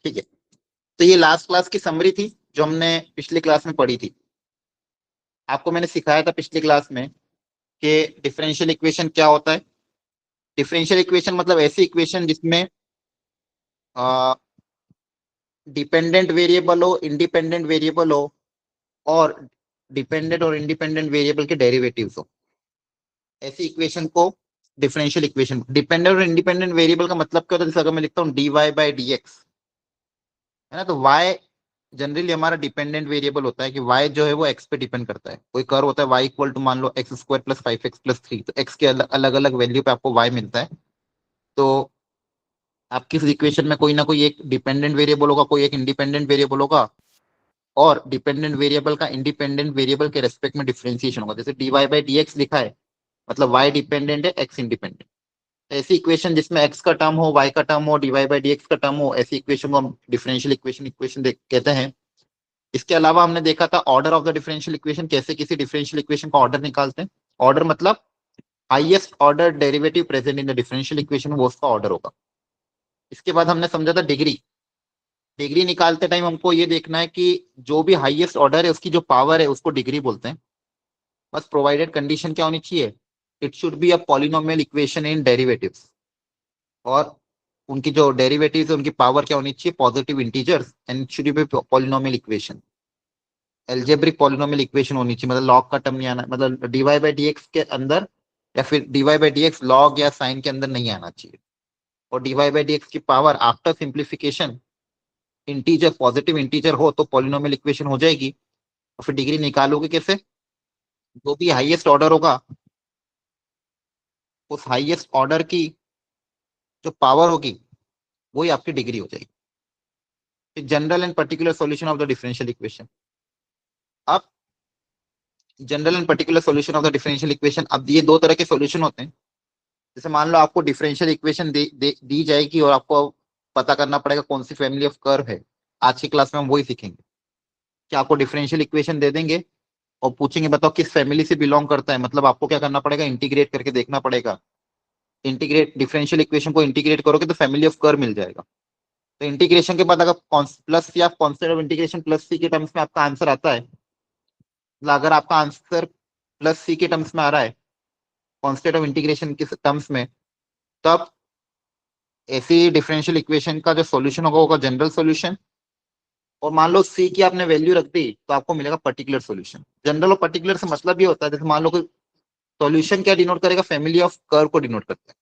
ठीक है, तो ये लास्ट क्लास की समरी थी जो हमने पिछली क्लास में पढ़ी थी। आपको मैंने सिखाया था पिछली क्लास में कि डिफरेंशियल इक्वेशन क्या होता है। डिफरेंशियल इक्वेशन मतलब ऐसी इक्वेशन जिसमें डिपेंडेंट वेरिएबल हो, इंडिपेंडेंट वेरिएबल हो, और डिपेंडेंट और इंडिपेंडेंट वेरिएबल के डेरिवेटिव्स हो, ऐसी इक्वेशन को डिफरेंशियल इक्वेशन। डिपेंडेंट और इंडिपेंडेंट वेरिएबल का मतलब क्या होता है? जैसे अगर मैं लिखता हूँ dy बाई डी एक्स, है ना, तो y जनरली हमारा डिपेंडेंट वेरिएबल होता है कि y जो है वो x पे डिपेंड करता है। कोई कर्व होता है y इक्वल टू मान लो x square plus 5x plus 3, तो x के अलग अलग वैल्यू पे आपको y मिलता है। तो आपकी इस इक्वेशन में कोई ना कोई एक डिपेंडेंट वेरिएबल होगा, कोई एक इंडिपेंडेंट वेरिएबल होगा, और डिपेंडेंट वेरिएबल का इंडिपेंडेंट वेरिएबल के रेस्पेक्ट में डिफरेंशिएशन होगा। जैसे dy बाई डी एक्स लिखा है, मतलब y डिपेंडेंट है, x इंडिपेंडेंट। ऐसी इक्वेशन जिसमें x का टर्म हो, y का टर्म हो, dy बाई डी एक्स का टर्म हो, ऐसी इक्वेशन को हम डिफरेंशियल इक्वेशन इक्वेशन कहते हैं। इसके अलावा हमने देखा था order of the differential equation, कैसे किसी डिफरेंशियल इक्वेशन का ऑर्डर निकालते हैं। ऑर्डर मतलब highest order derivative present in the differential equation, वो उसका ऑर्डर होगा। इसके बाद हमने समझा था डिग्री। डिग्री निकालते टाइम हमको ये देखना है कि जो भी हाईएस्ट ऑर्डर है उसकी जो पावर है उसको डिग्री बोलते हैं। बस प्रोवाइडेड कंडीशन क्या होनी चाहिए? It should be a polynomial equation in derivatives, और उनकी जो डेरिवेटिव्स है उनकी पावर क्या होनी चाहिए? Positive integers, and it should be polynomial equation. Algebraic polynomial equation होनी चाहिए, मतलब लॉग का टर्म नहीं आना, मतलब dy बाई डी एक्स के अंदर, या फिर dy by d x log या साइन के अंदर नहीं आना चाहिए। और dy बाई डी एक्स की power after simplification integer, positive integer हो तो पॉलिनोमियल इक्वेशन हो जाएगी। और फिर डिग्री निकालोगे कैसे? जो भी हाईएस्ट ऑर्डर होगा उस हाईएस्ट ऑर्डर की जो पावर होगी वही आपकी डिग्री हो जाएगी। General and particular solution of the differential equation. अब general and particular solution of the differential equation, अब ये दो तरह के सॉल्यूशन होते हैं। जैसे मान लो आपको डिफरेंशियल इक्वेशन दी जाएगी और आपको पता करना पड़ेगा कौन सी फैमिली ऑफ कर्व है। आज की क्लास में हम वही सीखेंगे कि आपको डिफरेंशियल इक्वेशन दे देंगे और पूछेंगे बताओ किस फैमिली से बिलोंग करता है, मतलब आपको क्या करना पड़ेगा? इंटीग्रेट करके देखना पड़ेगा। इंटीग्रेट डिफरेंशियल इक्वेशन को इंटीग्रेट करोगे तो फैमिली ऑफ कर्व मिल जाएगा। तो इंटीग्रेशन के बाद अगर प्लस सी, आप कॉन्स्टेंट ऑफ इंटीग्रेशन प्लस सी के टर्म्स में आपका आंसर आता है, मतलब अगर आपका आंसर प्लस सी के टर्म्स में आ रहा है कॉन्स्टेंट ऑफ इंटीग्रेशन के टर्म्स में, तब ऐसी डिफरेंशियल इक्वेशन का जो सॉल्यूशन होगा होगा जनरल सॉल्यूशन। और मान लो सी की आपने वैल्यू रख दी तो आपको मिलेगा पर्टिकुलर सॉल्यूशन। जनरल और पर्टिकुलर से मतलब ये होता है, जैसे मान लो कोई सॉल्यूशन क्या डिनोट करेगा? फैमिली ऑफ कर्व को डिनोट करता है।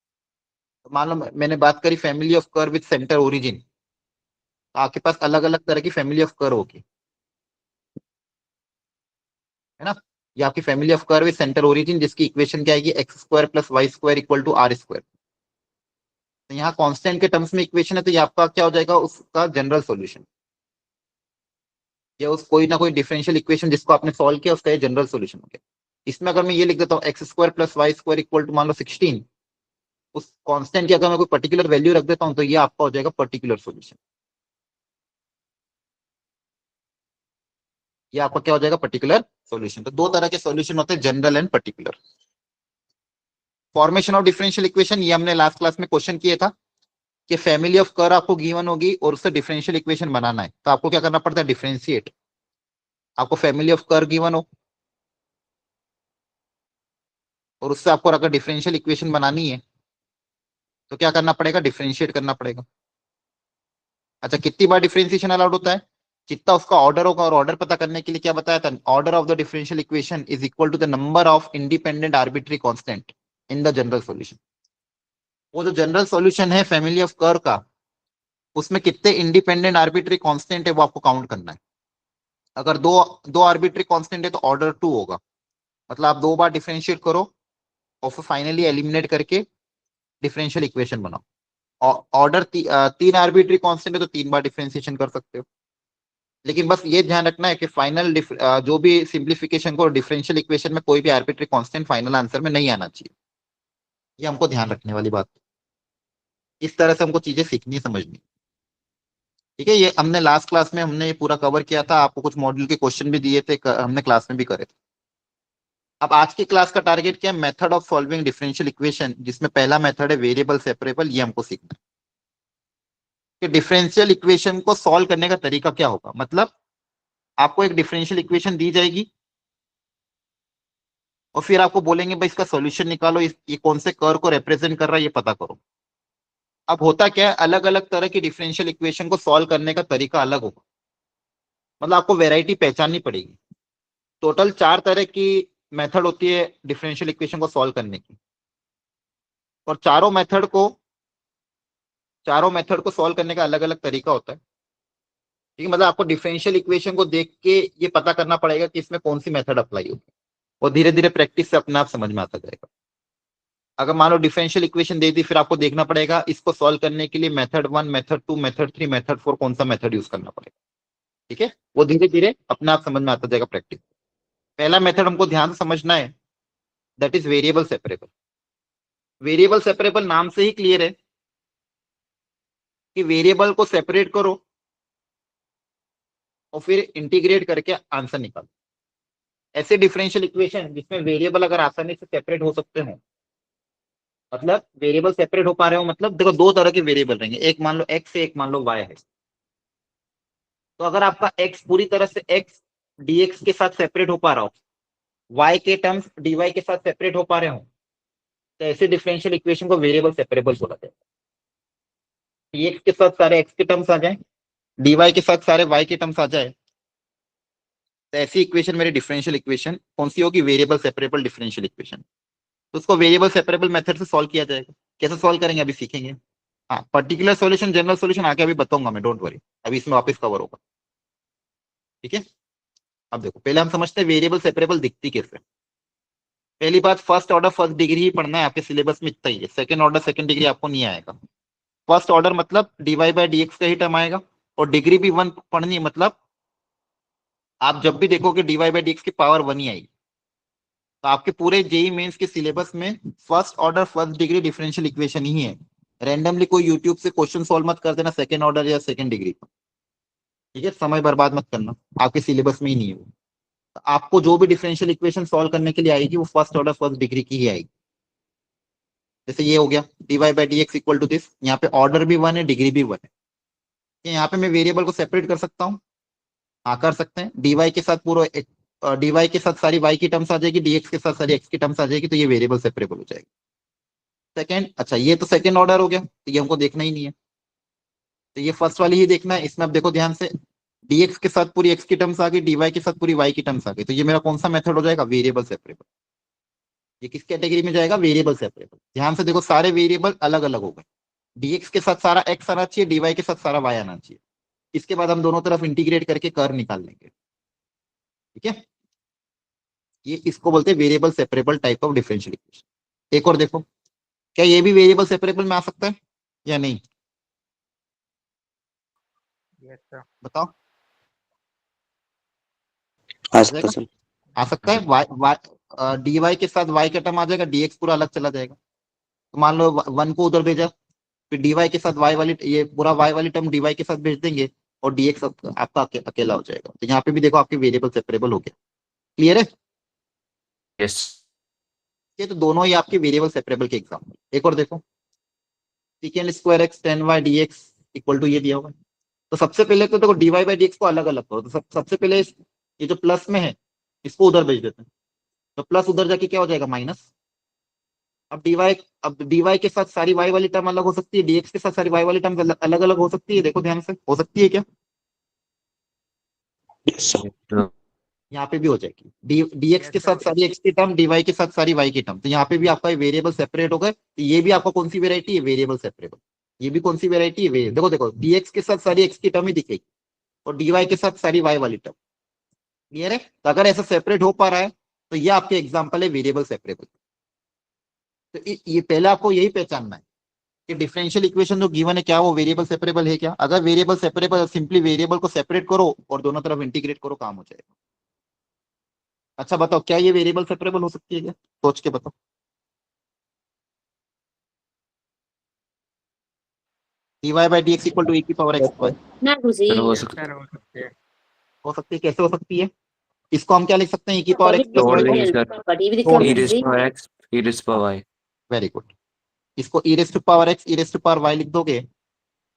तो मान लो मैंने बात करी family of curve with centre origin, तो आपके पास अलग अलग तरह की फैमिली ऑफ कर्व होगी, है ना। ये आपकी family of curve with centre origin, जिसकी इक्वेशन क्या आएगी? X square plus y square equal to r square. तो यहाँ कांस्टेंट के टर्म्स में इक्वेशन है, तो ये आपका क्या हो जाएगा? उसका जनरल सॉल्यूशन, या उस कोई ना कोई डिफरेंशियल इक्वेशन जिसको आपने सॉल्व किया उसका ये जनरल सॉल्यूशन हो गया। इसमें अगर मैं ये लिख देता हूँ x square plus y square equal to मान लो 16, उस कांस्टेंट की अगर मैं कोई पर्टिकुलर वैल्यू रख देता हूँ तो ये आपका हो जाएगा पर्टिकुलर सॉल्यूशन। ये आपका क्या हो जाएगा? Particular solution. तो दो तरह के सॉल्यूशन होते हैं, general and particular. Formation of differential equation, ये हमने लास्ट क्लास में क्वेश्चन किया था कि फैमिली ऑफ कर्व आपको गिवन होगी और उससे डिफरेंशियल इक्वेशन बनाना है, तो आपको क्या करना पड़ता है? डिफरेंशिएट। आपको फैमिली ऑफ कर्व गिवन हो और उससे आपको अगर डिफरेंशियल इक्वेशन बनानी है तो क्या करना पड़ेगा? डिफरेंशिएट करना पड़ेगा। अच्छा, कितनी बार डिफरेंशिएशन अलाउड होता है? जितना उसका ऑर्डर होगा। और ऑर्डर पता करने के लिए क्या बताया था? Order of the differential equation is equal to the number of independent arbitrary constant in the general solution. वो जो जनरल सॉल्यूशन है फैमिली ऑफ कर्व का, उसमें कितने इंडिपेंडेंट आर्बिट्री कांस्टेंट है वो आपको काउंट करना है। अगर दो दो आर्बिट्री कांस्टेंट है तो ऑर्डर 2 होगा, मतलब आप दो बार डिफरेंशिएट करो और फिर फाइनली एलिमिनेट करके डिफरेंशियल इक्वेशन बनाओ। ऑर्डर 3 आर्बिट्री कांस्टेंट है तो 3 बार डिफरेंशिएशन कर सकते हो। लेकिन बस ये ध्यान रखना है कि फाइनल जो भी सिंप्लीफिकेशन को डिफरेंशियल इक्वेशन में कोई भी आर्बिट्री कांस्टेंट फाइनल आंसर में नहीं आना चाहिए। ये हमको ध्यान रखने वाली बात। इस तरह से हमको चीजें सीखनी समझनी। ठीक है, ये हमने लास्ट क्लास में हमने ये पूरा कवर किया था। आपको कुछ मॉड्यूल के क्वेश्चन भी दिए थे, हमने क्लास में भी करे थे। अब आज की क्लास का टारगेट क्या है? Method of solving differential equation, जिसमें पहला मेथड है वेरिएबल सेपरेबल, ये हमको सीखना है। कि डिफरेंशियल इक्वेशन को सॉल्व करने का तरीका क्या होगा। मतलब आपको एक डिफरेंशियल इक्वेशन दी जाएगी और फिर आपको बोलेंगे भाई इसका सॉल्यूशन निकालो, ये कौन से कर्व को रिप्रेजेंट कर रहा है ये पता करो। अब होता क्या है, अलग अलग तरह की डिफरेंशियल इक्वेशन को सॉल्व करने का तरीका अलग होगा। मतलब आपको वेराइटी पहचाननी पड़ेगी। टोटल 4 तरह की मेथड होती है डिफरेंशियल इक्वेशन को सॉल्व करने की, और चारों मेथड को सॉल्व करने का अलग अलग तरीका होता है। ठीक है, मतलब आपको डिफरेंशियल इक्वेशन को देख के ये पता करना पड़ेगा कि इसमें कौन सी मेथड अप्लाई होगी, और धीरे धीरे प्रैक्टिस से अपने आप समझ में आता जाएगा। अगर मान लो डिफरेंशियल इक्वेशन दे दी, फिर आपको देखना पड़ेगा इसको सॉल्व करने के लिए मेथड 1, मेथड 2, मेथड 3, मेथड 4 कौन सा मेथड यूज करना पड़ेगा। ठीक है, वो धीरे धीरे अपने आप समझ में आता जाएगा प्रैक्टिस। पहला मेथड हमको ध्यान से समझना है, that is variable separable. Variable separable नाम से ही क्लियर है कि वेरिएबल को सेपरेट करो और फिर इंटीग्रेट करके आंसर निकालो। ऐसे डिफरेंशियल इक्वेशन जिसमें वेरिएबल अगर आसानी से सेपरेट हो सकते हो, मतलब वेरिएबल सेपरेट हो पा रहे हो, मतलब देखो दो तरह के वेरिएबल रहेंगे, एक मान लो एक्स है, एक मान लो वाई है। तो अगर आपका एक्स पूरी तरह से एक्स डीएक्स के साथ सेपरेट हो पा रहा हो, वाई के टर्म्स डीवाई के साथ सेपरेट हो पा रहे हो, तो ऐसे डिफरेंशियल इक्वेशन को वेरिएबल सेपरेबल बोला जाता है। डीएक्स के साथ सारे एक्स के टर्म्स आ जाए, डीवाई के साथ सारे वाई के टर्म्स आ जाए, तो ऐसी इक्वेशन मेरी डिफरेंशियल इक्वेशन कौन सी होगी, वेरिएबल सेपरेबल डिफरेंशियल इक्वेशन। तो उसको वेरिएबल सेपरेबल मेथड से सॉल्व किया जाएगा। कैसे सॉल्व करेंगे अभी सीखेंगे। हाँ, पर्टिकुलर सॉल्यूशन जनरल सॉल्यूशन आगे अभी बताऊंगा मैं, डोंट वरी, अभी इसमें वापस कवर होगा। ठीक है, अब देखो पहले हम समझते हैं वेरिएबल सेपरेबल दिखती कैसे। पहली बात, फर्स्ट ऑर्डर फर्स्ट डिग्री ही पढ़ना है, आपके सिलेबस में इतना ही है। सेकंड ऑर्डर सेकंड डिग्री आपको नहीं आएगा। फर्स्ट ऑर्डर मतलब डीवाई बाई डी एक्स का ही टर्म आएगा, और डिग्री भी 1 पढ़नी है, मतलब आप जब भी देखोगे डीवाई बाई डी एक्स की पावर 1 ही आएगी। तो आपके पूरे जेई मेंस के सिलेबस में first order first degree differential equation ही है। रैंडमली कोई यूट्यूब से क्वेश्चन सॉल्व मत कर देना सेकंड ऑर्डर या सेकंड डिग्री का। ठीक है, समय बर्बाद मत करना, आपके सिलेबस में ही नहीं है वो। तो आपको जो भी डिफरेंशियल इक्वेशन सॉल्व करने के लिए आएगी वो फर्स्ट ऑर्डर फर्स्ट डिग्री की ही आएगी। जैसे ये हो गया d by d x equal to this, यहाँ पे ऑर्डर भी 1 है, डिग्री भी 1 है। यहाँ पे मैं वेरिएबल को सेपरेट कर सकता हूँ, हाँ कर सकते हैं। डीवाई के साथ पूरा डीवाई के साथ सारी वाई की टर्म्स आ जाएगी, डीएक्स के साथ सारी एक्स की टर्म्स आ जाएगी, तो ये वेरिएबल सेपरेबल हो जाएगी। सेकंड, अच्छा ये तो सेकंड ऑर्डर हो गया, तो ये हमको देखना ही नहीं है, तो ये फर्स्ट वाली ही देखना है। इसमें अब देखो ध्यान से, डीएक्स के साथ पूरी एक्स की टर्म्स आ गई, डीवाई के साथ पूरी वाई की टर्म्स आ गई, तो ये मेरा कौन सा मेथड हो जाएगा, वेरिएबल सेपरेबल। ये किस कैटेगरी में जाएगा, वेरिएबल सेपरेबल। ध्यान से देखो सारे वेरिएबल अलग अलग हो गए, डीएक्स के साथ सारा एक्स आना चाहिए, डीवाई के साथ सारा वाई आना चाहिए। इसके बाद हम दोनों तरफ इंटीग्रेट करके कर्व निकाल लेंगे। ठीक है, ये इसको बोलते हैं variable separable type of differential equation. एक और देखो, क्या ये भी वेरिएबल सेपरेबल में आ सकता है या नहीं, यस सर। बताओ। आ आ सकता जाएगा, सर। आ सकता है। वाई वाई डी वाई के साथ वाई का टर्म आ जाएगा, डीएक्स पूरा अलग चला जाएगा। तो मान लो 1 को उधर भेजा, फिर डीवाई के साथ वाई वाली, ये पूरा वाई वाली टर्म डीवाई के साथ भेज देंगे, और डीएक्स आपका अकेला हो जाएगा। तो यहाँ पे भी देखो आपके वेरिएबल सेपरेबल हो गया। क्लियर है, यस। ये तो दोनों ही आपके वेरिएबल सेपरेबल के एग्जाम्पल। एक और देखो, second square x 10y dx equal to ये दिया हुआ है। तो सबसे पहले तो देखो डीवाई बाई डी एक्स को अलग अलग करो। तो सबसे पहले ये जो प्लस में है इसको उधर भेज देते हैं, तो प्लस उधर जाके क्या हो जाएगा, माइनस। अब डीवाई के साथ सारी वाई वाली टर्म अलग हो सकती है, डीएक्स के साथ सारी वाई वाली टर्म अलग अलग हो सकती है। देखो ध्यान से, हो सकती है क्या, यस सर। यहाँ पे भी हो जाएगी। डीएक्स के साथ सारी एक्स की टर्म, डीवाई के साथ सारी वाई की टर्म, तो यहाँ पे भी आपका वेरिएबल सेपरेट हो गए। तो ये भी आपका कौन सी वेरायटी है, वेरिएबल सेपरेबल। ये भी कौन सी वेरायटी है, देखो देखो डीएक्स के साथ सारी एक्स की टर्म ही दिखेगी, और डीवाई के साथ सारी वाई वाली टर्म। क्लियर है, तो अगर ऐसा सेपरेट हो पा रहा है तो ये आपके एग्जाम्पल है वेरिएबल सेपरेबल। तो ये पहले आपको यही पहचानना है कि डिफरेंशियल इक्वेशन जो गिवन है क्या वो वेरिएबल सेपरेबल है क्या। अगर वेरिएबल सेपरेबल, सिंपली वेरिएबल को सेपरेट करो और दोनों तरफ इंटीग्रेट करो, काम हो जाएगा। अच्छा बताओ, क्या ये वेरिएबल सेपरेबल हो सकती है क्या, सोच के बताओ। dy by d x equal to e की पावर एक्स वाई ना खुशी सर हो यस सकता सर, हो सकते हैं। हो सकती है। कैसे हो सकती है, इसको हम क्या लिख सकते हैं, e की पावर पढ़ी एक्स प्लस वाई तोड़ को। देंगे सर। पढ़ी भी तोड़ ई देंगे, raise power x e raise power y. Very good. इसको e raise to power x e raise to power y लिख दोगे,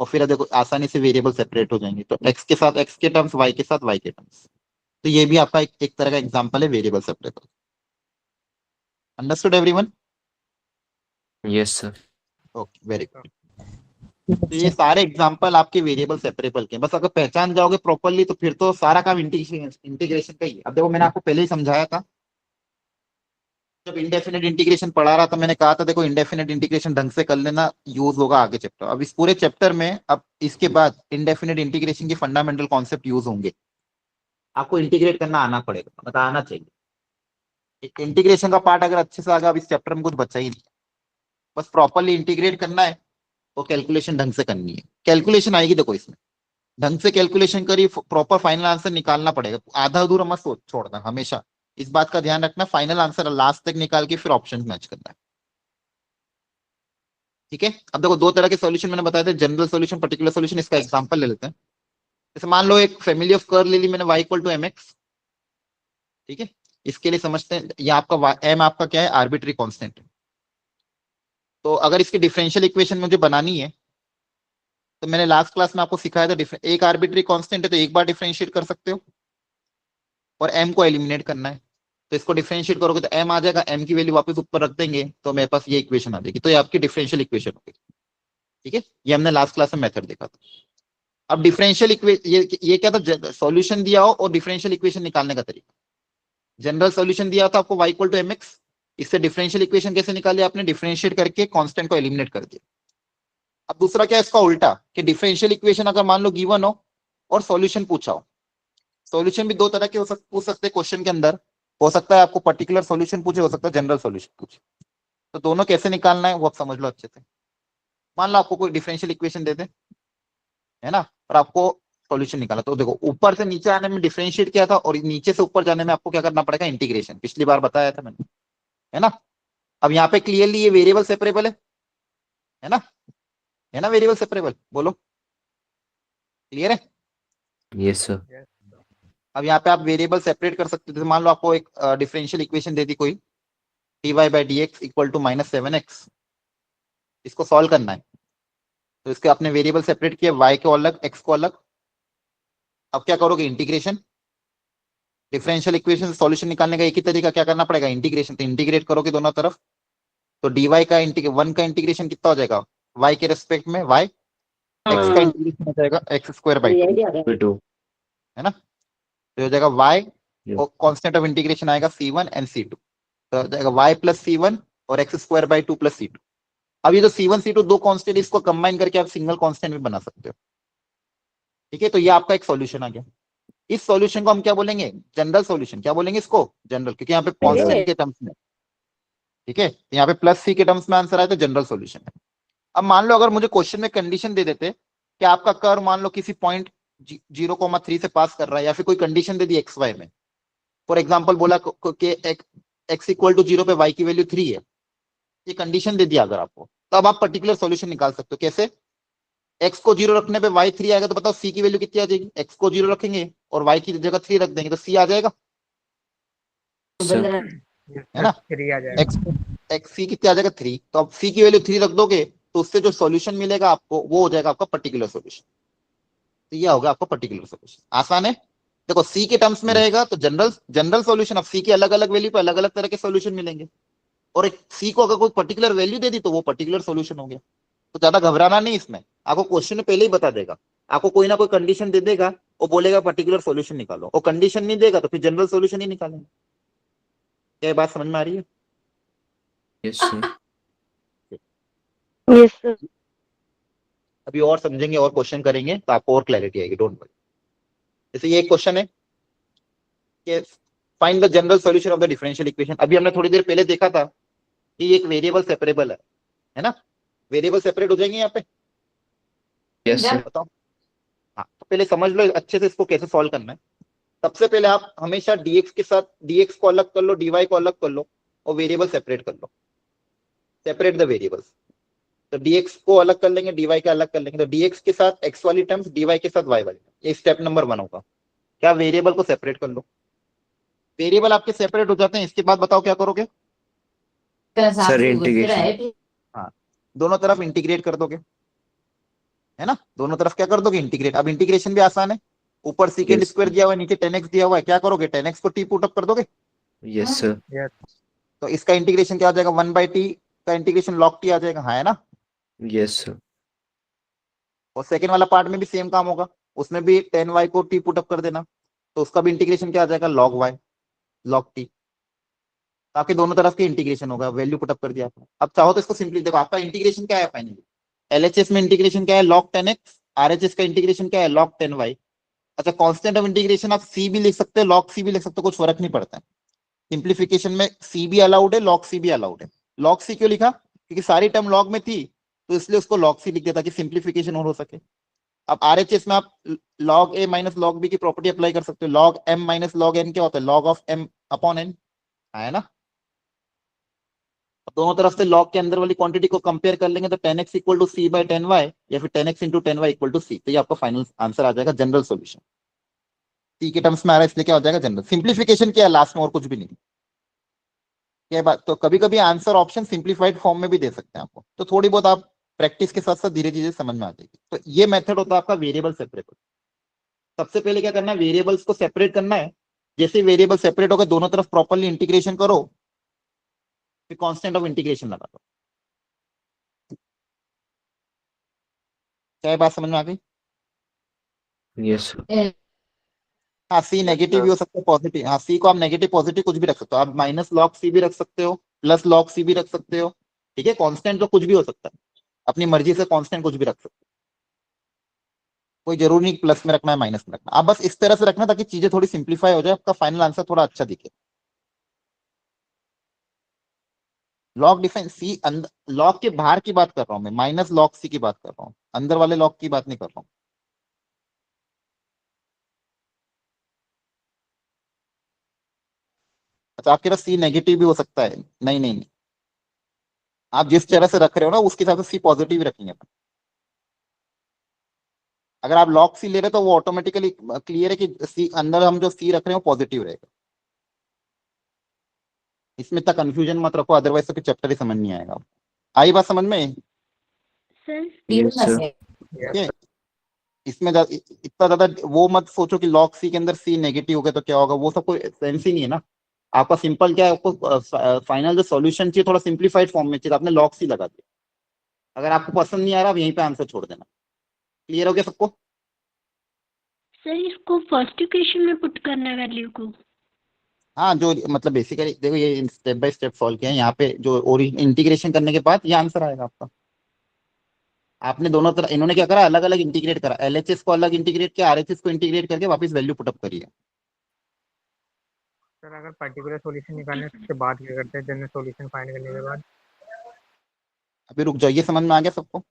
और फिर देखो आसानी से वेरिएबल सेपरेट हो जाएंगे, तो x के साथ x के टर्म्स, y के साथ y के टर्म्स। तो ये भी आपका एक तरह का एग्जांपल है variable separable. Understood everyone? Yes, sir. Okay, very good. तो ये सारे एग्जांपल आपके वेरिएबल सेपरेबल के हैं। बस अगर पहचान जाओगे प्रॉपरली तो फिर तो सारा काम इंटीग्रेशन का ही है। अब देखो मैंने आपको पहले ही समझाया था, जब इंडेफिनेट इंटीग्रेशन पढ़ा रहा था मैंने कहा था देखो इंडेफिनेट इंटीग्रेशन ढंग से कर लेना, यूज होगा आगे चैप्टर। अब इस पूरे चैप्टर में अब इसके बाद इंडेफिनेट इंटीग्रेशन के फंडामेंटल कॉन्सेप्ट यूज होंगे। आपको इंटीग्रेट करना आना पड़ेगा, मतलब आना चाहिए। इंटीग्रेशन का पार्ट अगर अच्छे से आगे, अब इस चैप्टर में कुछ बचा ही नहीं, बस प्रॉपरली इंटीग्रेट करना है और कैलकुलेशन ढंग से करनी है। कैलकुलेशन आएगी देखो इसमें, ढंग से कैलकुलेशन करी, प्रॉपर फाइनल आंसर निकालना पड़ेगा। आधा अधूरा मत सोच छोड़ना, हमेशा इस बात का ध्यान रखना, फाइनल आंसर लास्ट तक निकाल के फिर ऑप्शन मैच करना है। ठीक है, अब देखो दो तरह के सॉल्यूशन मैंने बताया था, जनरल सॉल्यूशन, पर्टिकुलर सॉल्यूशन। इसका एग्जांपल ले लेते हैं। जैसे मान लो एक फैमिली ऑफ कर्व ले ली मैंने y इक्वल टू mx। ठीक है, इसके लिए समझते हैं, ये आपका m आपका क्या है, आर्बिट्री कांस्टेंट है। तो अगर इसकी डिफरेंशियल इक्वेशन मुझे बनानी है तो मैंने लास्ट क्लास में आपको सिखाया था, एक आर्बिट्री कांस्टेंट है तो एक बार डिफरेंशिएट कर सकते हो और m को एलिमिनेट करना है। तो इसको डिफरेंशिएट करोगे तो m आ जाएगा, m की वैल्यू वापस ऊपर रख देंगे तो मेरे पास ये इक्वेशन आ जाएगी। तो ये आपकी डिफरेंशियल इक्वेशन होगी। ठीक है, ये हमने लास्ट क्लास में मेथड देखा था। अब डिफरेंशियल ये क्या था, सॉल्यूशन दिया हो और डिफरेंशियल इक्वेशन निकालने का तरीका। जनरल सॉल्यूशन दिया था आपको y इक्वल टू mx, इससे डिफरेंशियल इक्वेशन कैसे निकाली आपने, डिफरेंशिएट करके कांस्टेंट को एलिमिनेट कर दिया। अब दूसरा क्या है इसका उल्टा, कि डिफरेंशियल इक्वेशन अगर मान लो गिवन हो और सॉल्यूशन पूछा हो। सॉल्यूशन भी दो तरह के पूछ सकते हैं क्वेश्चन के अंदर, हो सकता है आपको पर्टिकुलर सॉल्यूशन पूछे, हो सकता है जनरल सॉल्यूशन पूछे। तो दोनों कैसे निकालना है वो आप समझ लो अच्छे से। मान लो आपको कोई डिफरेंशियल इक्वेशन दे दे, है ना, और आपको सॉल्यूशन निकाला, तो देखो ऊपर से नीचे आने में डिफरेंशिएट किया था और नीचे से ऊपर जाने में आपको क्या करना पड़ेगा, इंटीग्रेशन। पिछली बार बताया था मैंने, है ना। अब यहाँ पे क्लियरली ये वेरिएबल सेपरेबल है ना, है ना, वेरिएबल सेपरेबल, बोलो क्लियर है। Yes, sir. Yes. अब यहाँ पे आप वेरिएबल सेपरेट कर सकते थे। मान लो आपको एक डिफरेंशियल इक्वेशन दे दी कोई, dy/dx इक्वल टू -7x, इसको सॉल्व करना है। तो इसके आपने वेरिएबल सेपरेट किया, y को अलग, x को अलग। अब क्या करोगे, इंटीग्रेशन। डिफरेंशियल इक्वेशन सॉल्यूशन निकालने का एक ही तरीका, क्या करना पड़ेगा, इंटीग्रेशन। तो इंटीग्रेट करोगे दोनों तरफ, तो dy का 1 का इंटीग्रेशन कितना हो जाएगा, y के रेस्पेक्ट में y, x का इंटीग्रेशन हो जाएगा x² 2, Two. है ना। तो हो जाएगा y Yeah. और कांस्टेंट ऑफ इंटीग्रेशन आएगा c1 एंड c2, तो हो जाएगा y प्लस c1 और x² 2 प्लस c2। अब ये जो c1 c2 दो कांस्टेंट, इसको कंबाइन करके आप सिंगल कांस्टेंट भी बना सकते हो। ठीक है, तो ये आपका एक सॉल्यूशन आ गया। इस सॉल्यूशन को हम क्या बोलेंगे, जनरल सॉल्यूशन। क्या बोलेंगे इसको, जनरल, क्योंकि यहाँ पे कांस्टेंट के टर्म्स में। ठीक है, यहाँ पे प्लस c के टर्म्स में आंसर आया तो जनरल सॉल्यूशन है। अब मान लो अगर मुझे क्वेश्चन में कंडीशन दे देते कि आपका कर्व मान लो किसी पॉइंट 0,3 से पास कर रहा है, या फिर कोई कंडीशन दे दी एक्स वाई में। फॉर एग्जांपल बोला कि x इक्वल टू 0 पे y की वैल्यू 3 है, ये कंडीशन दे दिया अगर आपको, तो अब आप पर्टिकुलर सॉल्यूशन निकाल सकते हो। कैसे, x को 0 रखने पे y 3 आएगा, तो बताओ c की वैल्यू कितनी आ जाएगी। x को 0 रखेंगे और y की जगह 3 रख देंगे तो c आ जाएगा, Sir. Yes, है ना। sir. 3 आ जाएगा। x c कितनी आ जाएगा 3, तो अब c की वैल्यू 3 रख दोगे तो उससे जो सॉल्यूशन मिलेगा आपको वो हो जाएगा आपका पर्टिकुलर सॉल्यूशन। तो ये होगा आपका पर्टिकुलर सॉल्यूशन। आसान है। देखो c के टर्म्स में रहेगा तो जनरल सॉल्यूशन। अब c के अलग अलग वैल्यू पे अलग अलग तरह के सॉल्यूशन मिलेंगे, और एक c को अगर कोई पर्टिकुलर वैल्यू दे दी तो वो पर्टिकुलर सॉल्यूशन हो गया। तो ज्यादा घबराना नहीं इसमें, आपको क्वेश्चन में पहले ही बता देगा। आपको कोई ना कोई कंडीशन दे देगा और बोलेगा पर्टिकुलर सॉल्यूशन निकालो, और कंडीशन नहीं देगा तो फिर जनरल सॉल्यूशन ही निकालेंगे। क्या ये बात समझ में आ रही है? Yes, sir. Yes sir. अभी और समझेंगे और क्वेश्चन करेंगे तो आपको और क्लैरिटी आएगी, डोंट वरी। जैसे ये एक क्वेश्चन है कि find the general solution of the differential equation. अभी हमने थोड़ी देर पहले देखा था कि एक वेरिएबल सेपरेबल है ना। वेरिएबल सेपरेट हो जाएंगे यहाँ पे, Yes, sir. बताओ। हाँ, तो पहले समझ लो अच्छे से इसको कैसे सॉल्व करना है। सबसे पहले आप हमेशा dx के साथ dx को अलग कर लो, dy को अलग कर लो और वेरिएबल सेपरेट कर लो। Separate the variables. तो dx को अलग कर लेंगे, dy का अलग कर लेंगे। तो dx के साथ x वाली टर्म्स, dy के साथ y वाली टर्म्स। ये स्टेप नंबर 1 होगा। क्या, वेरिएबल को सेपरेट कर लो। वेरिएबल आपके सेपरेट हो जाते हैं, इसके बाद बताओ क्या करोगे। Sir, integration. हाँ, दोनों तरफ इंटीग्रेट कर दोगे, है ना, दोनों तरफ क्या कर दोगे इंटीग्रेट। अब इंटीग्रेशन भी आसान है, ऊपर सीकेंड Yes, स्क्वायर दिया हुआ है, नीचे 10x दिया हुआ है, क्या करोगे 10x को टी पुट अप कर दोगे, yes, sir. Yes. तो इसका इंटीग्रेशन क्या हो जाएगा 1/t का इंटीग्रेशन log t आ जाएगा, हाँ है ना। Yes, sir. और सेकंड वाला पार्ट में भी सेम काम होगा, उसमें भी 10y को t पुट अप कर देना, तो उसका भी इंटीग्रेशन क्या आ जाएगा log y log t, आपके दोनों तरफ के इंटीग्रेशन होगा, वैल्यू पुट अप कर दिया आपने। अब चाहो तो इसको सिंपली देखो, आपका इंटीग्रेशन क्या है फाइनली, एलएचएस में इंटीग्रेशन क्या है log 10x, आरएचएस का इंटीग्रेशन क्या है log 10y। अच्छा कांस्टेंट ऑफ इंटीग्रेशन आप c भी लिख सकते हो log c भी लिख सकते हो, कुछ फर्क नहीं पड़ता है, सिंप्लीफिकेशन में c भी अलाउड है log c भी अलाउड है। log c क्यों लिखा, क्योंकि सारी टर्म log में थी, तो इसलिए उसको log c लिख दिया ताकि सिंप्लीफिकेशन और हो सके। अब आरएचएस में आप log a minus log b की प्रॉपर्टी अप्लाई कर सकते हो, log m minus log n क्या होता है log of m upon n, है ना। अब दोनों तरफ से log के अंदर वाली क्वांटिटी को कंपेयर कर लेंगे तो 10x equal to c bye 10y या फिर 10x into 10y equal to c, तो ये आपका फाइनल आंसर आ जाएगा, जनरल सॉल्यूशन c के टर्म्स में आ रहा है इसलिए क्या हो जाएगा जनरल। सिंप्लीफिकेशन क्या है लास्ट में, और कुछ भी नहीं क्या बात। तो कभी कभी आंसर ऑप्शन सिंप्लीफाइड फॉर्म में भी दे सकते हैं आपको, तो थोड़ी बहुत आप प्रैक्टिस के साथ साथ धीरे धीरे समझ में आ जाएगी। तो ये मेथड होता है आपका वेरिएबल सेपरेट। सबसे पहले क्या करना है, वेरिएबल्स को सेपरेट करना है, जैसे वेरिएबल सेपरेट होगा दोनों तरफ प्रॉपर्ली इंटीग्रेशन करो, फिर कांस्टेंट ऑफ इंटीग्रेशन लगा दो। क्या ये बात समझ में आ गई। Yes, sir. हाँ सी नेगेटिव भी हो सकता है पॉजिटिव, हाँ सी को आप नेगेटिव पॉजिटिव कुछ भी रख सकते हो, आप माइनस लॉग सी भी रख सकते हो, प्लस लॉग सी भी रख सकते हो, ठीक है। कांस्टेंट तो कुछ भी हो सकता है, अपनी मर्जी से कांस्टेंट कुछ भी रख सकते हो, कोई जरूरी नहीं प्लस में रखना है माइनस में रखना, आप बस इस तरह से रखना ताकि चीजें थोड़ी सिंप्लीफाई हो जाए, आपका फाइनल आंसर थोड़ा अच्छा दिखे। लॉग डिफाइन सी लॉग के बाहर की बात कर रहा हूं मैं, माइनस लॉग सी की बात कर रहा हूँ, अंदर वाले लॉग की बात नहीं कर रहा हूँ। अच्छा आपके पास सी नेगेटिव भी हो सकता है, नहीं नहीं नहीं, आप जिस तरह से रख रहे हो ना उसके हिसाब से सी पॉजिटिव रखेंगे अपन। अगर आप लॉग सी ले रहे हो तो वो ऑटोमेटिकली क्लियर है कि सी अंदर हम जो सी रख रहे हो पॉजिटिव रहेगा, इसमें इतना कंफ्यूजन मत रखो, अदरवाइज तो चैप्टर ही समझ नहीं आएगा। आई बात समझ में, सर Yes, sir. ठीक है। इसमें इतना ज्यादा वो मत सोचो कि लॉग सी के अंदर सी नेगेटिव हो गया तो क्या होगा, वो सब कोई सेंस ही नहीं है ना। आपका सिंपल क्या है, आपको फाइनल जो सॉल्यूशन चाहिए थोड़ा सिंप्लीफाइड फॉर्म में चाहिए, तो आपने लॉग सी लगा दिया। अगर आपको पसंद नहीं आ रहा आप यहीं पे आंसर छोड़ देना। क्लियर हो गया सबको। सर इसको फर्स्ट इक्वेशन में पुट करना है वैल्यू को। हाँ जो मतलब बेसिकली देखो ये स्टेप बाय स्टेप सॉल्व किया है, यहाँ पे जो इंटीग्रेशन करने के बाद ये आंसर आएगा आपका। आपने दोनों तरह इन्होंने क्या करा, अलग अलग इंटीग्रेट करा, एलएचएस को अलग इंटीग्रेट किया, आरएचएस को इंटीग्रेट करके वापस वैल्यू पुटअप करिए। सर अगर पर्टिकुलर सॉल्यूशन निकालने हैं, तो उसके बाद क्या करते हैं, जनरल सॉल्यूशन फाइंड करने के बाद। अभी रुक जाइए, समझ में आ गया सबको।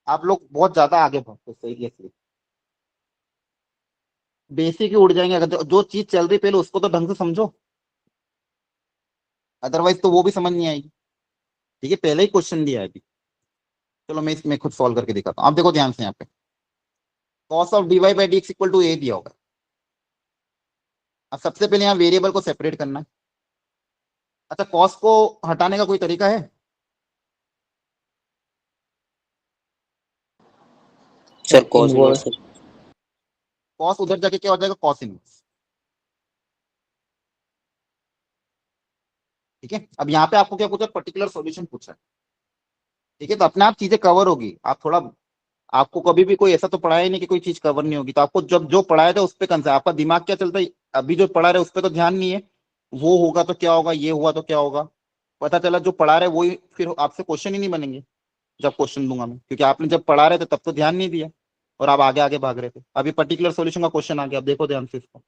आप लोग बहुत ज्यादा आगे भागते सही है, बेसिक ही उड़ जाएंगे। अगर जो चीज चल रही पहले उसको तो ढंग से समझो, अदरवाइज तो वो भी समझ नहीं आएगी। ठीक है पहले ही क्वेश्चन दिया है अभी, चलो मैं इसमें खुद सॉल्व करके दिखाता हूँ। आप देखो ध्यान से यहाँ पे cos of dy by dx equal to a दिया होगा। अब सबसे पहले यहाँ वेरिएबल को सेपरेट करना है। अच्छा cos को हटाने का कोई तरीका है, सर कॉस इनवर्स। cos उधर जाके क्या हो जाएगा cos इनवर्स। ठीक है अब यहाँ पे आपको क्या पूछा, पर्टिकुलर सॉल्यूशन पूछा है। ठीक है तो अपने आप चीजें कवर होगी, आप थोड़ा, आपको कभी भी कोई ऐसा तो पढ़ाया ही नहीं कि कोई चीज कवर नहीं होगी, तो आपको जब जो पढ़ाया था उस पर कंसर्न, आपका दिमाग क्या चलता है अभी जो पढ़ा रहे उस पर तो ध्यान नहीं है, वो होगा तो क्या होगा, ये हुआ तो क्या होगा। पता चला जो पढ़ा रहे वही फिर आपसे क्वेश्चन ही नहीं बनेंगे जब क्वेश्चन दूंगा मैं, क्योंकि आपने जब पढ़ा रहे थे तब तो ध्यान नहीं दिया और आप आगे आगे भाग रहे थे। अभी पर्टिकुलर सॉल्यूशन का क्वेश्चन आ गया, अब देखो ध्यान से इसको।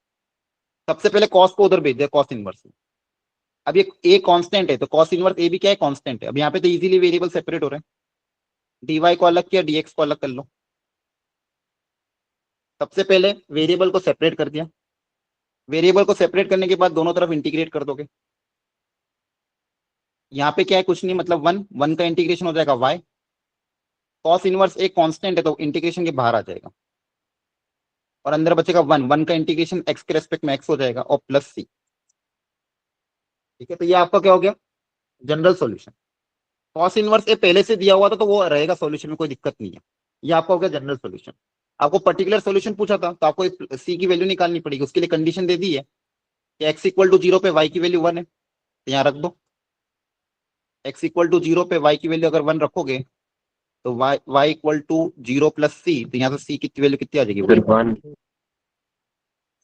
सबसे पहले कॉस को उधर भेज दिया, कॉस इनवर्स। अब ये ए कांस्टेंट है तो कॉस इनवर्स ए भी क्या है कांस्टेंट है। अब यहाँ पे तो इजीली वेरिएबल सेपरेट हो रहे हैं, dy को अलग किया, dx को अलग कर लो। सबसे पहले वेरिएबल को सेपरेट कर दिया, वेरिएबल को सेपरेट करने के बाद दोनों तरफ इंटीग्रेट कर दोगे। यहाँ पे क्या है कुछ नहीं, मतलब वन वन का इंटीग्रेशन हो जाएगा y, कॉस इनवर्स एक कांस्टेंट है तो इंटीग्रेशन के बाहर आ जाएगा, और अंदर बचेगा वन, वन का इंटीग्रेशन x के रेस्पेक्ट में x हो जाएगा और प्लस c। ठीक है तो ये आपका क्या हो गया जनरल सॉल्यूशन। कॉस इनवर्स ए पहले से दिया हुआ था तो वो रहेगा सॉल्यूशन में, कोई दिक्कत नहीं है। ये आपका हो गया जनरल सॉल्यूशन। आपको पर्टिकुलर सॉल्यूशन पूछा था तो आपको सी की वैल्यू निकालनी पड़ेगी, उसके लिए कंडीशन दे दी है कि x इक्वल टू 0 पे y की वैल्यू 1 है, तो यहाँ रख दो। x इक्वल टू 0 पे y की वैल्यू अगर 1 रखोगे तो y equal to 0 plus c, तो यहाँ से सी की वैल्यू कितनी आ जाएगी? फिर 1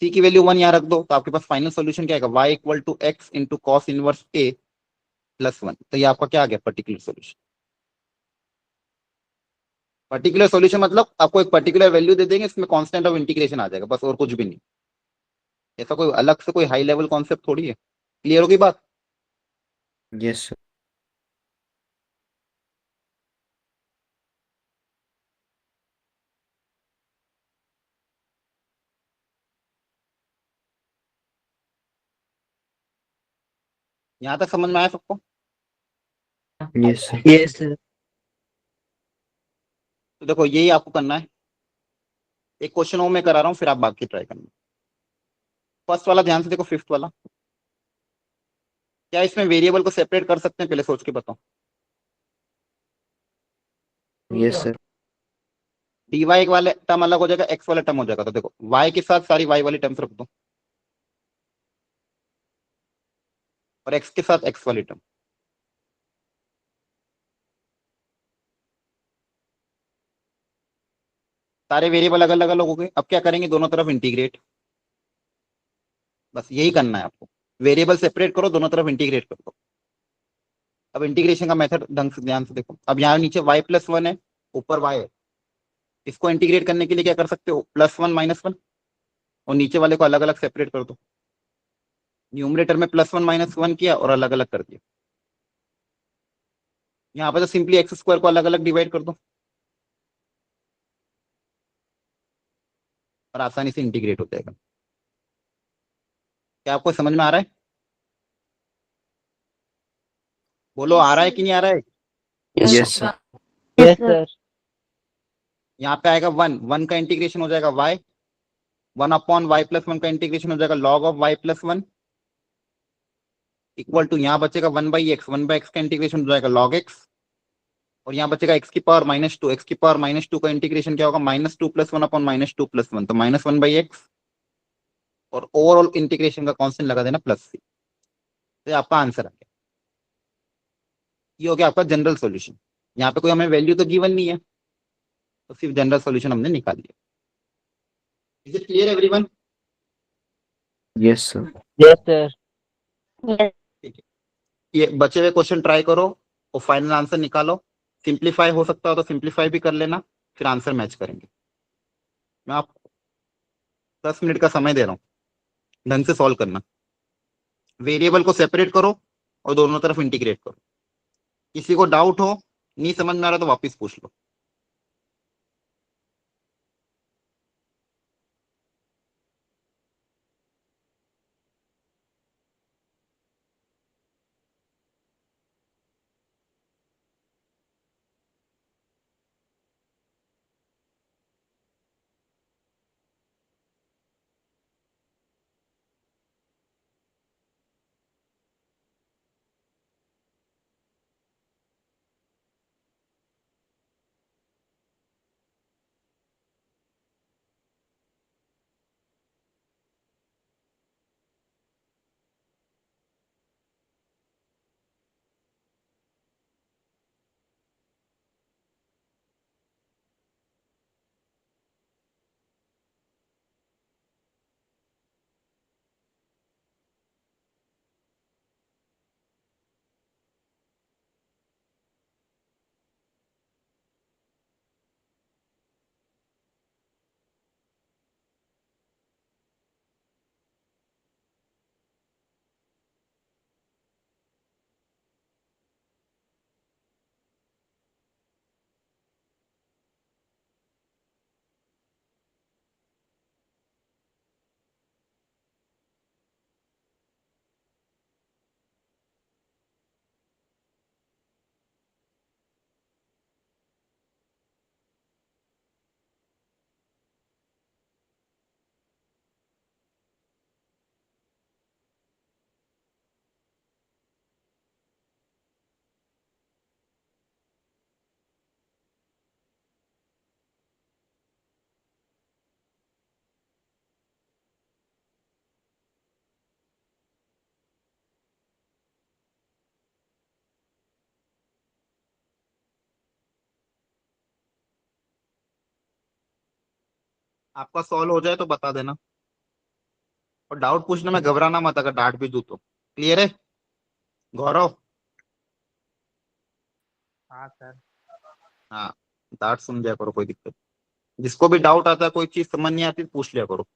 सी की वैल्यू 1 यहाँ रख दो, तो आपके पास फाइनल सॉल्यूशन क्या आएगा? y equal to x into cos inverse a plus 1। तो ये आपका क्या आ गया? Particular solution. पर्टिकुलर सॉल्यूशन मतलब आपको एक पर्टिकुलर वैल्यू दे देंगे, इसमें कांस्टेंट ऑफ इंटीग्रेशन आ जाएगा, बस और कुछ भी नहीं। ऐसा कोई अलग से कोई हाई लेवल कॉन्सेप्ट थोड़ी है। क्लियर होगी बात? Yes sir. यहाँ तक समझ में आया सबको? Yes sir. Yes sir. तो देखो यही आपको करना है। एक क्वेश्चन और मैं करा रहा हूँ, फिर आप बाकी ट्राई करना। फर्स्ट वाला ध्यान से देखो, फिफ्थ वाला। क्या इसमें वेरिएबल को सेपरेट कर सकते हैं? पहले सोच के बताओ। Yes sir. dy वाले टर्म अलग हो जाएगा, x वाला टर्म हो जाएगा। तो देखो y के साथ सारी y वाली टर्म्स रख दो और x के साथ x वाली टर्म। सारे वेरिएबल अलग अलग हो गए। अब क्या करेंगे? दोनों तरफ इंटीग्रेट। बस यही करना है आपको। वेरिएबल सेपरेट करो, दोनों तरफ इंटीग्रेट कर दो। अब इंटीग्रेशन का मेथड ढंग से ध्यान से देखो। अब यहाँ नीचे y प्लस 1 है, ऊपर y है। इसको इंटीग्रेट करने के लिए क्या कर सकते हो? +1 -1, और नीचे वाले को अलग अलग सेपरेट कर दो। न्यूमरेटर में +1 -1 किया और अलग अलग कर दिया। यहाँ पे तो सिंपली एक्स स्क्वायर को अलग अलग डिवाइड कर दो और आसानी से इंटीग्रेट हो जाएगा। क्या आपको समझ में आ रहा है? बोलो, Yes, आ रहा है sir. कि नहीं आ रहा है? Yes yes sir. Yes sir. यहाँ पे आएगा 1, 1 का इंटीग्रेशन हो जाएगा y, 1/y+1 का इंटीग्रेशन हो जाएगा log of y+1 equal to, यहाँ बचेगा 1/x, 1/x का इंटीग्रेशन हो जाएगा log x, और यहाँ बचेगा x⁻², x⁻² का इंटीग्रेशन क्या होगा? -2 + 1/-2 + 1, तो -1/x, और ओवरऑल इंटीग्रेशन का कांस्टेंट लगा देना +c। तो आपका आंसर आ गया। ये हो गया आपका जनरल सॉल्यूशन। यहाँ पे कोई हमें वैल्यू तो गिवन नहीं है, तो सिर्फ जनरल सॉल्यूशन हमने निकाल लिया। Is it clear everyone? Yes sir. Yes sir. ठीक है, ये बचे हुए क्वेश्चन ट्राई करो और फाइनल आंसर निकालो। सिंप्लीफाई हो सकता हो तो सिंप्लीफाई भी कर लेना, फिर आंसर मैच करेंगे। मैं आपको 10 मिनट का समय दे रहा हूँ, ढंग से सॉल्व करना। वेरिएबल को सेपरेट करो और दोनों तरफ इंटीग्रेट करो। किसी को डाउट हो, नहीं समझ में आ रहा तो वापस पूछ लो। आपका सॉल्व हो जाए तो बता देना, और डाउट पूछने में घबराना मत अगर डांट भी दूं तो। क्लियर है गौरव? हाँ सर। हाँ, डांट सुन लिया करो, कोई दिक्कत नहीं। जिसको भी डाउट आता है, कोई चीज समझ नहीं आती, पूछ लिया करो।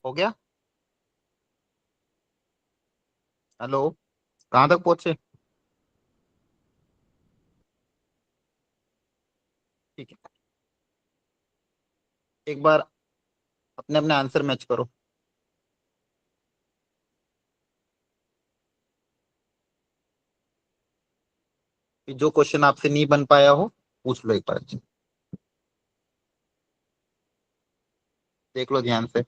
हो गया? हेलो, कहाँ तक पहुंचे? ठीक है, एक बार अपने अपने आंसर मैच करो। कि जो क्वेश्चन आपसे नहीं बन पाया हो पूछ लो एक बार, देख लो ध्यान से।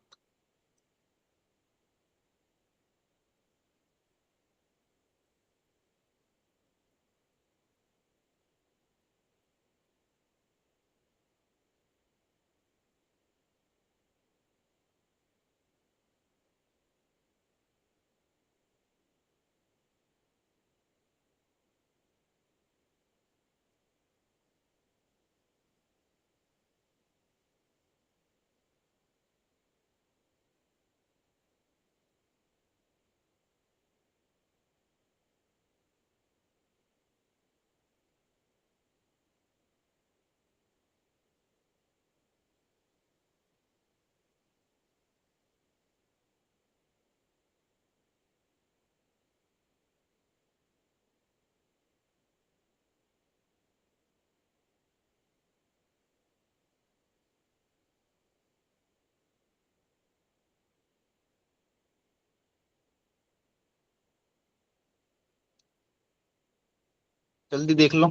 जल्दी देख लो।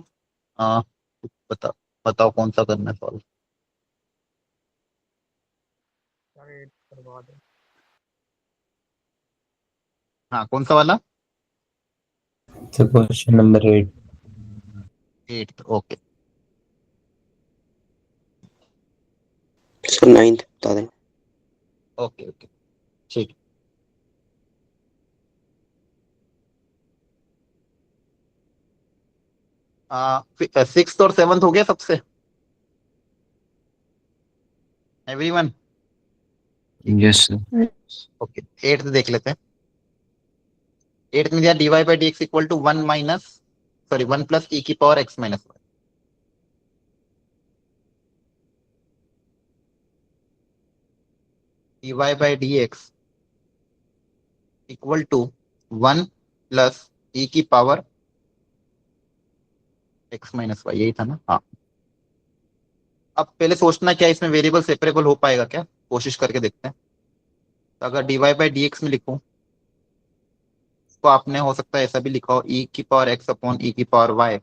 हाँ, बता बताओ कौन सा करना है सॉल्व। सर 8 करवा दो। हाँ, कौन सा वाला? So question number 8. 8, okay. Sir 9th बता दें। ओके ओके, ठीक। सिक्स और सेवंथ हो गया सबसे, everyone? Yes, sir. Okay, eighth देख लेते हैं। एट्थ में दिया dy by d x equal to 1 minus, sorry 1 plus e की power x minus y. dy by d x equal to 1 plus e की पावर x माइनस वाई, यही था ना? हाँ। अब पहले सोचना क्या इसमें वेरिएबल सेपरेबल हो पाएगा क्या, कोशिश करके देखते हैं। तो अगर dy बाई डी एक्स में लिखूं तो आपने हो सकता है ऐसा भी लिखा हो ई की पावर x अपॉन ई की पावर y।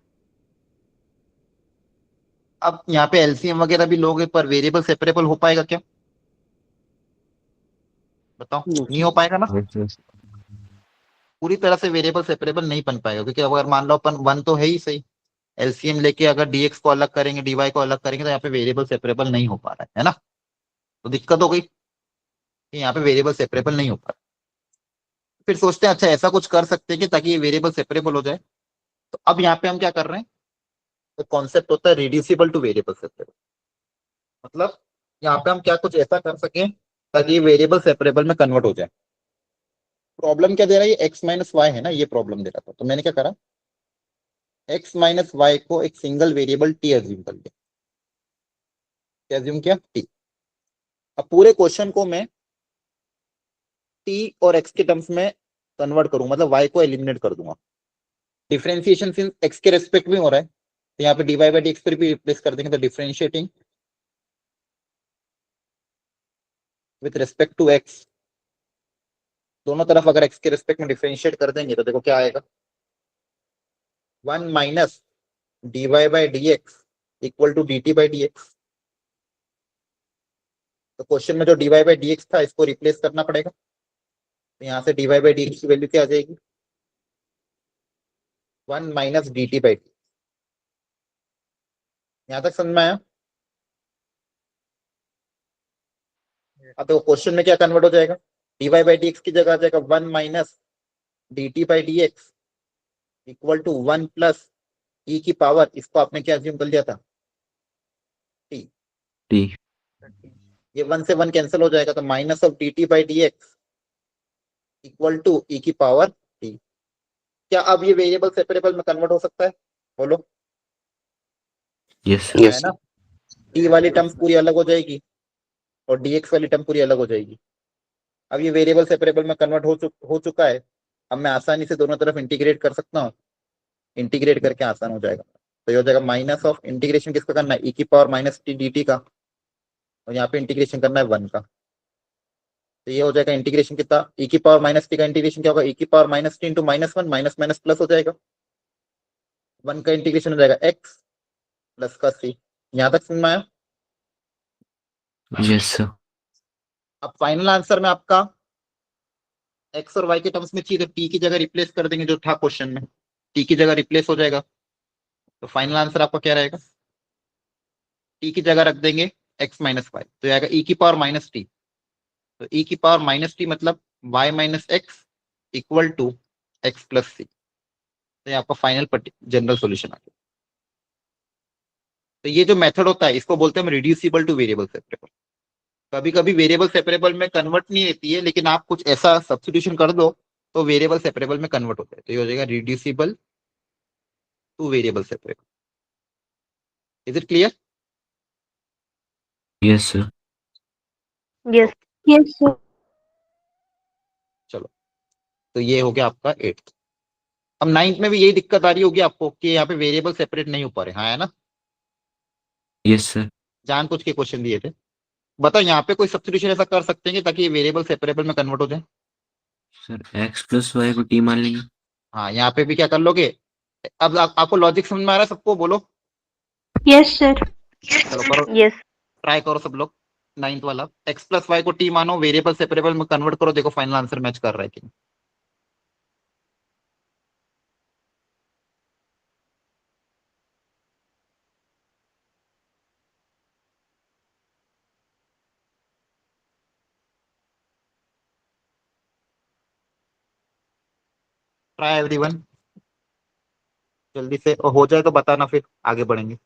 अब यहाँ पे एलसीएम वगैरह भी लोगे पर वेरिएबल सेपरेबल हो पाएगा क्या, बताओ? नहीं हो पाएगा ना, Yes, sir. पूरी तरह से वेरिएबल सेपरेबल नहीं बन पाएगा, क्योंकि अगर मान लो अपन वन तो है ही सही, एलसीएम लेके अगर डीएक्स को अलग करेंगे डीवाई को अलग करेंगे तो यहाँ पे वेरिएबल सेपरेबल नहीं हो पा रहा है ना? तो दिक्कत हो गई कि यहाँ पे वेरिएबल सेपरेबल नहीं हो पा रहा। फिर सोचते हैं अच्छा ऐसा कुछ कर सकते हैं कि ताकि ये वेरिएबल सेपरेबल हो जाए। तो अब यहाँ पे हम क्या कर रहे हैं, तो कॉन्सेप्ट होता है रिड्यूसिबल टू वेरिएबल सेपरेबल। मतलब यहाँ पे हम क्या कुछ ऐसा कर सकें ताकि ये वेरिएबल सेपरेबल में कन्वर्ट हो जाए। प्रॉब्लम क्या दे रहा है, ये एक्स माइनस वाई है ना, ये प्रॉब्लम दे रहा था। तो मैंने क्या करा, एक्स माइनस वाई को एक सिंगल वेरिएबल टी एज्यूम कर लिया। क्या एज्यूम किया? टी। अब पूरे क्वेश्चन को मैं टी और एक्स के टर्म्स में कन्वर्ट करूं, मतलब वाई को एलिमिनेट कर दूंगा। डिफरेंशिएशन सिंस एक्स के रेस्पेक्ट में हो रहा है तो यहाँ पे डीवाई बाई डी एक्स पर भी रिप्लेस कर देंगे, तो differentiating with respect to x, दोनों तरफ अगर एक्स के रेस्पेक्ट में डिफरेंशिएट कर देंगे तो देखो क्या आएगा, 1 minus d y by d x equal to d t by d x. तो क्वेश्चन में जो d y by d x था इसको रिप्लेस करना पड़ेगा, तो यहाँ से d y by d x की वैल्यू क्या आ जाएगी, 1 minus d t by d. यहाँ तक समझ में आया? अब देखो क्वेश्चन में क्या कन्वर्ट हो जाएगा, d y by d x की जगह आ जाएगा 1 minus d t by d x equal to 1 plus e की पावर, इसको आपने क्या अज्यूम कर लिया था, टी। T. ये 1 से 1 कैंसिल हो जाएगा, तो minus of d t by d x equal to e की पावर टी। क्या अब ये वेरिएबल सेपरेबल में कन्वर्ट हो सकता है, बोलो? Yes, sir. है यस ना? टी वाली टर्म्स पूरी अलग हो जाएगी और डीएक्स वाली टर्म पूरी अलग हो जाएगी। अब ये वेरिएबल सेपरेबल में कन्वर्ट हो चुका है। अब मैं आसानी से दोनों तरफ इंटीग्रेट कर सकता हूँ, इंटीग्रेट करके आसान हो जाएगा। तो ये हो जाएगा माइनस ऑफ इंटीग्रेशन किसका करना है, ई की power minus T D T का, और यहाँ पे इंटीग्रेशन करना है 1 का। तो ये हो जाएगा इंटीग्रेशन कितना, ई की पावर माइनस टी का इंटीग्रेशन क्या होगा, ई की power minus T into -1, minus minus plus हो जाएगा, 1 का इंटीग्रेशन हो जाएगा एक्स प्लस का सी। यहाँ तक समझ में आया। Yes sir. अब फाइनल आंसर में आपका एक्स और वाई के टर्म्स में चाहिए तो टी की जगह रिप्लेस कर देंगे, जो था क्वेश्चन में टी की जगह रिप्लेस हो जाएगा। तो फाइनल आंसर आपका क्या रहेगा, टी की जगह रख देंगे एक्स माइनस वाई, तो आएगा ई की पावर माइनस टी। तो ई की पावर माइनस टी मतलब y minus x equal to x plus c. तो ये आपका फाइनल जनरल सॉल्यूशन आ गया। तो ये जो मेथड होता है इसको बोलते हैं हम रिड्यूसिबल टू वेरिएबल सेपरेबल। कभी कभी वेरिएबल सेपरेबल में कन्वर्ट नहीं होती है, लेकिन आप कुछ ऐसा सब्स्टिट्यूशन कर दो तो वेरिएबल सेपरेबल में कन्वर्ट होता है। तो ये हो जाएगा reducible two variable separable. Is it clear. Yes sir. Yes yes sir. चलो, तो ये हो गया आपका 8th। अब 9th में भी यही दिक्कत आ रही होगी आपको कि यहाँ पे वेरिएबल सेपरेट नहीं हो पा रहे, हाँ है ना। Yes sir. जान कुछ के क्वेश्चन दिए थे। बताओ यहाँ पे कोई सब्स्टिट्यूशन ऐसा कर सकते हैं ताकि ये वेरिएबल सेपरेबल में कन्वर्ट हो जाए। सर एक्स प्लस वाई को टी मान लेंगे। हाँ, यहाँ पे भी क्या कर लोगे। अब आपको लॉजिक समझ में आ रहा है सबको, बोलो। Yes sir. चलो करो, यस ट्राई करो सब लोग। 9th वाला, एक्स प्लस वाई को टी मानो, वेरिएबल सेपरेबल में कन्वर्ट करो, देखो फाइनल आंसर मैच कर रहा है कि नहीं। ट्राई एवरीवन, जल्दी से, और हो जाए तो बताना, फिर आगे बढ़ेंगे।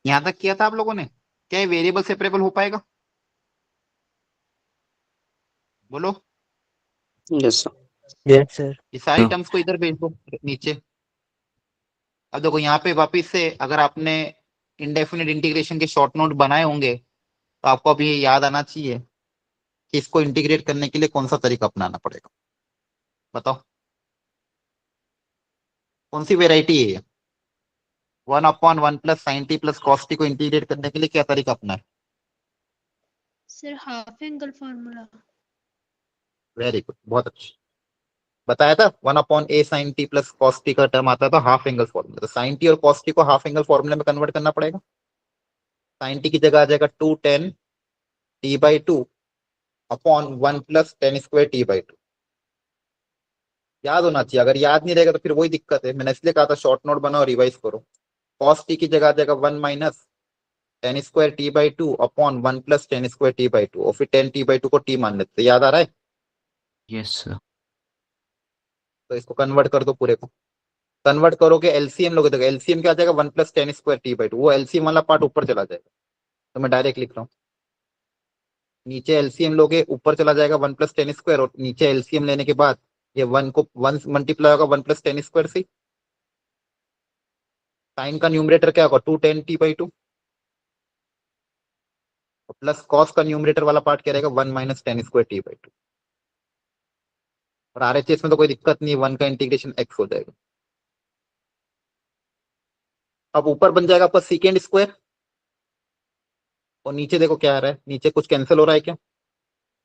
यहाँ तक किया था आप लोगों ने, क्या ये वेरिएबल सेपरेबल हो पाएगा। बोलो। Yes sir. Yes, sir. ये सारी तो टर्म्स को इधर भेज दो नीचे। अब देखो यहाँ पे वापिस से अगर आपने इंडेफिनिट इंटीग्रेशन के शॉर्ट नोट बनाए होंगे तो आपको अभी ये याद आना चाहिए कि इसको इंटीग्रेट करने के लिए कौन सा तरीका अपनाना पड़ेगा। बताओ कौन सी वेराइटी है ये? 1/1 + sin t + cos t को इंटीग्रेट करने के लिए क्या तरीका अपना है? Sir half angle formula. Very good, बहुत अच्छा। बताया था 1/a sin t + cos t का टर्म आता था हाफ एंगल फॉर्मूला। तो sin t और cos t को हाफ एंगल फॉर्मूले में कन्वर्ट करना पड़ेगा। sin t की जगह आ जाएगा 2 tan t/2 अपॉन 1 + tan²t/2। याद होना चाहिए, अगर याद नहीं रहेगा तो फिर वही दिक्कत है। मैंने इसलिए कहा था शॉर्ट नोट बनाओ, रिवाइज करो। cos t की जगह आ जाएगा 1 - tan²t/2 अपॉन 1 + tan²t/2 और फिर tan t/2 को t मान लेते। याद आ रहा है? Yes sir. तो इसको कन्वर्ट कर दो पूरे को। कन्वर्ट करोगे एलसीएम लोगे तो एलसीएम क्या आ जाएगा 1 + tan²t/2। वो एलसीएम वाला पार्ट ऊपर चला जाएगा, तो मैं डायरेक्ट लिख रहा हूँ। नीचे एलसीएम लोगे ऊपर चला जाएगा 1 + tan², और नीचे एलसीएम लेने के बाद ये 1 को 1 मल्टीप्लाई होगा 1 + tan² से। साइन का न्यूमरेटर क्या होगा 2 tan t/2 प्लस कॉस का न्यूमरेटर वाला पार्ट क्या रहेगा 1 - tan²t/2। और आरएचएस में तो कोई दिक्कत नहीं है, 1 का इंटीग्रेशन x हो जाएगा। अब ऊपर बन जाएगा आपका सेकेंड स्क्वायर, और नीचे देखो क्या आ रहा है, नीचे कुछ कैंसिल हो रहा है क्या?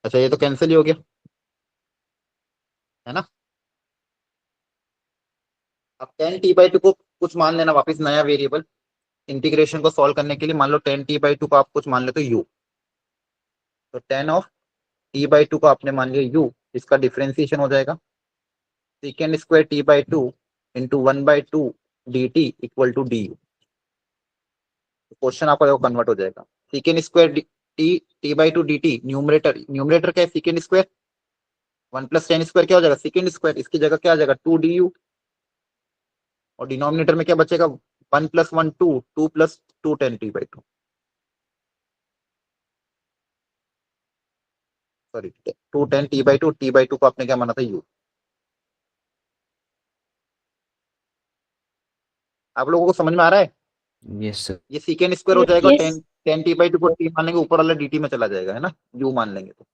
अच्छा ये तो कैंसिल ही हो गया, है ना। अब tan t/2 को कुछ मान लेना वापस नया वेरिएबल। इंटीग्रेशन को सॉल्व करने के लिए मान लो tan t/2 को आप कुछ मान लेते हो u। तो tan ऑफ t/2 को आपने मान लिया u, इसका डिफरेंशिएशन हो जाएगा sec² t/2 into 1/2 dt equal to du। Question आपका कन्वर्ट हो जाएगा sec² t/2 dt। न्यूमरेटर क्या है sec², 1 + tan² क्या हो जाएगा sec², इसकी जगह क्या आ जाएगा 2 du। और डिनोमिनेटर में क्या बचेगा 1 + 1 2 2 + 2 tan t/2, sorry 2 tan t/2 को आपने क्या माना था u। आप लोगों को समझ में आ रहा है? Yes sir. ये sec² हो जाएगा, यस। 10 t/2 को t मान लेंगे, ऊपर वाला dt में चला जाएगा, है ना। u मान लेंगे तो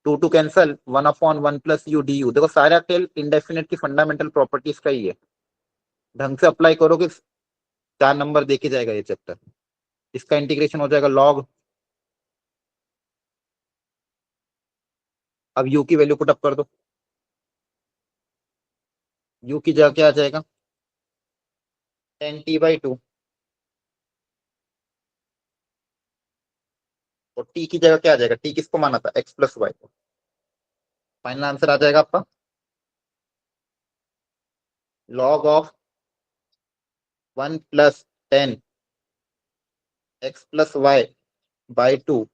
2 2 कैंसल 1/1 + u du। देखो सारा खेल इंडेफिनिट की फंडामेंटल प्रॉपर्टीज का ही है, ढंग से अप्लाई करोगे 4 नंबर देके जाएगा ये चैप्टर। इसका इंटीग्रेशन हो जाएगा लॉग। अब u की वैल्यू पुट अप कर दो, u की जगह क्या आ जाएगा 10 t/2 और t की जगह क्या आ जाएगा, t किसको माना था x + y। फाइनल आंसर आ जाएगा आपका log of 1 + 10 x + y/2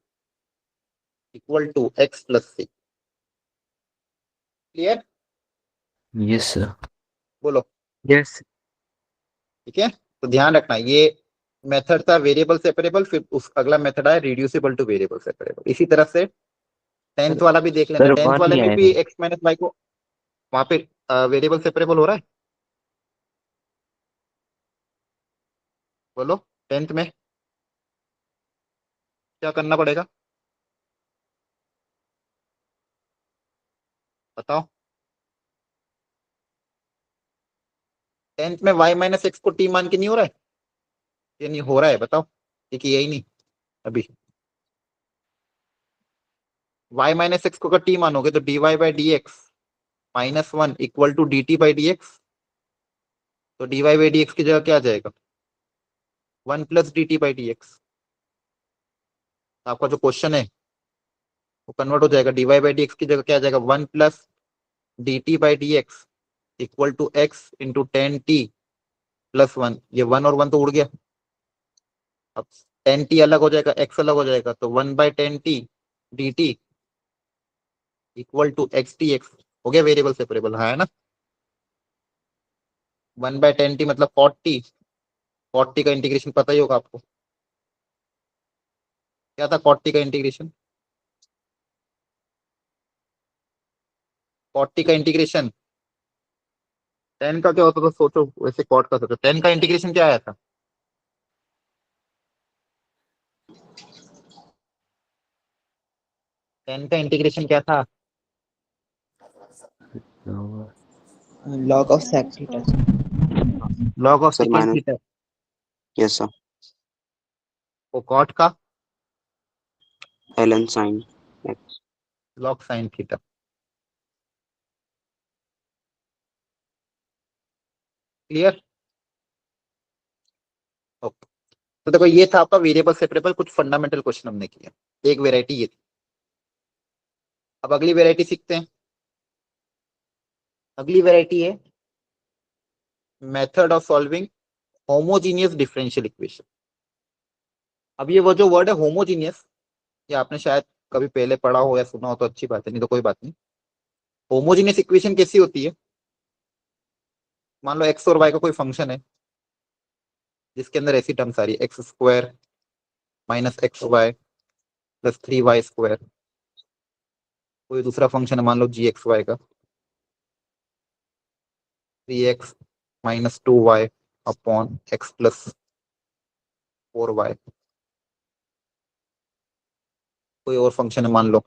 equal to x + c। Clear? Yes sir. बोलो। Yes. ठीक है, तो ध्यान रखना ये मेथड था वेरिएबल सेपरेबल, फिर उस अगला मेथड आया रिड्यूसिबल टू वेरिएबल सेपरेबल। इसी तरह से टेंथ वाला भी देख लेना, सर टेंथ 1 वाले ही में भी आएगा। x - y को वहां पे वेरिएबल सेपरेबल हो रहा है। बोलो टेंथ में क्या करना पड़ेगा, बताओ। टेंथ में y - x को t मान के नहीं हो रहा है? ये नहीं हो रहा है, बताओ। देखिए यही नहीं अभी y - x को अगर t मानोगे तो dy/dx -1 इक्वल टू dt/dx। तो dy/dx की जगह क्या आ जाएगा 1 + dt/dx। आपका जो क्वेश्चन है वो कन्वर्ट हो जाएगा, dy/dx की जगह क्या आ जाएगा 1 + dt/dx equal to x into 10t+1। ये 1 और 1 तो उड़ गया, अब 10t अलग हो जाएगा, x अलग हो जाएगा, तो 1/10t dt equal to x dx हो गया वेरिएबल सेपरेबल, हाँ है ना। 1/10t मतलब 40। 40 का इंटीग्रेशन पता ही होगा आपको, क्या था 40 का इंटीग्रेशन 40 का इंटीग्रेशन 10 का क्या होता था, सोचो वैसे कॉट का सोचो, 10 का इंटीग्रेशन क्या आया था? टेन का इंटीग्रेशन क्या था? log of sec theta. Log of Sir, second minus. Theta. Yes, sir. वो कॉट का ln sin x. Log sine theta. Clear? Okay, तो देखो ये था आपका वेरिएबल सेपरेबल, कुछ फंडामेंटल क्वेश्चन हमने किया, एक वेराइटी ये थी। अब अगली वेराइटी सीखते हैं। अगली वेराइटी है method of solving homogeneous differential equation. अब ये वो जो वर्ड है होमोजीनियस, ये आपने शायद कभी पहले पढ़ा हो या सुना हो तो अच्छी बात है, नहीं तो कोई बात नहीं। होमोजीनियस इक्वेशन कैसी होती है? मान लो एक्स और वाई का कोई फंक्शन है जिसके अंदर ऐसी टर्म्स आ रही है, x square minus x y plus 3y square. कोई दूसरा फंक्शन है मान लो जी एक्स वाई का, 3x minus 2y upon x plus 4y। कोई और फंक्शन है मान लो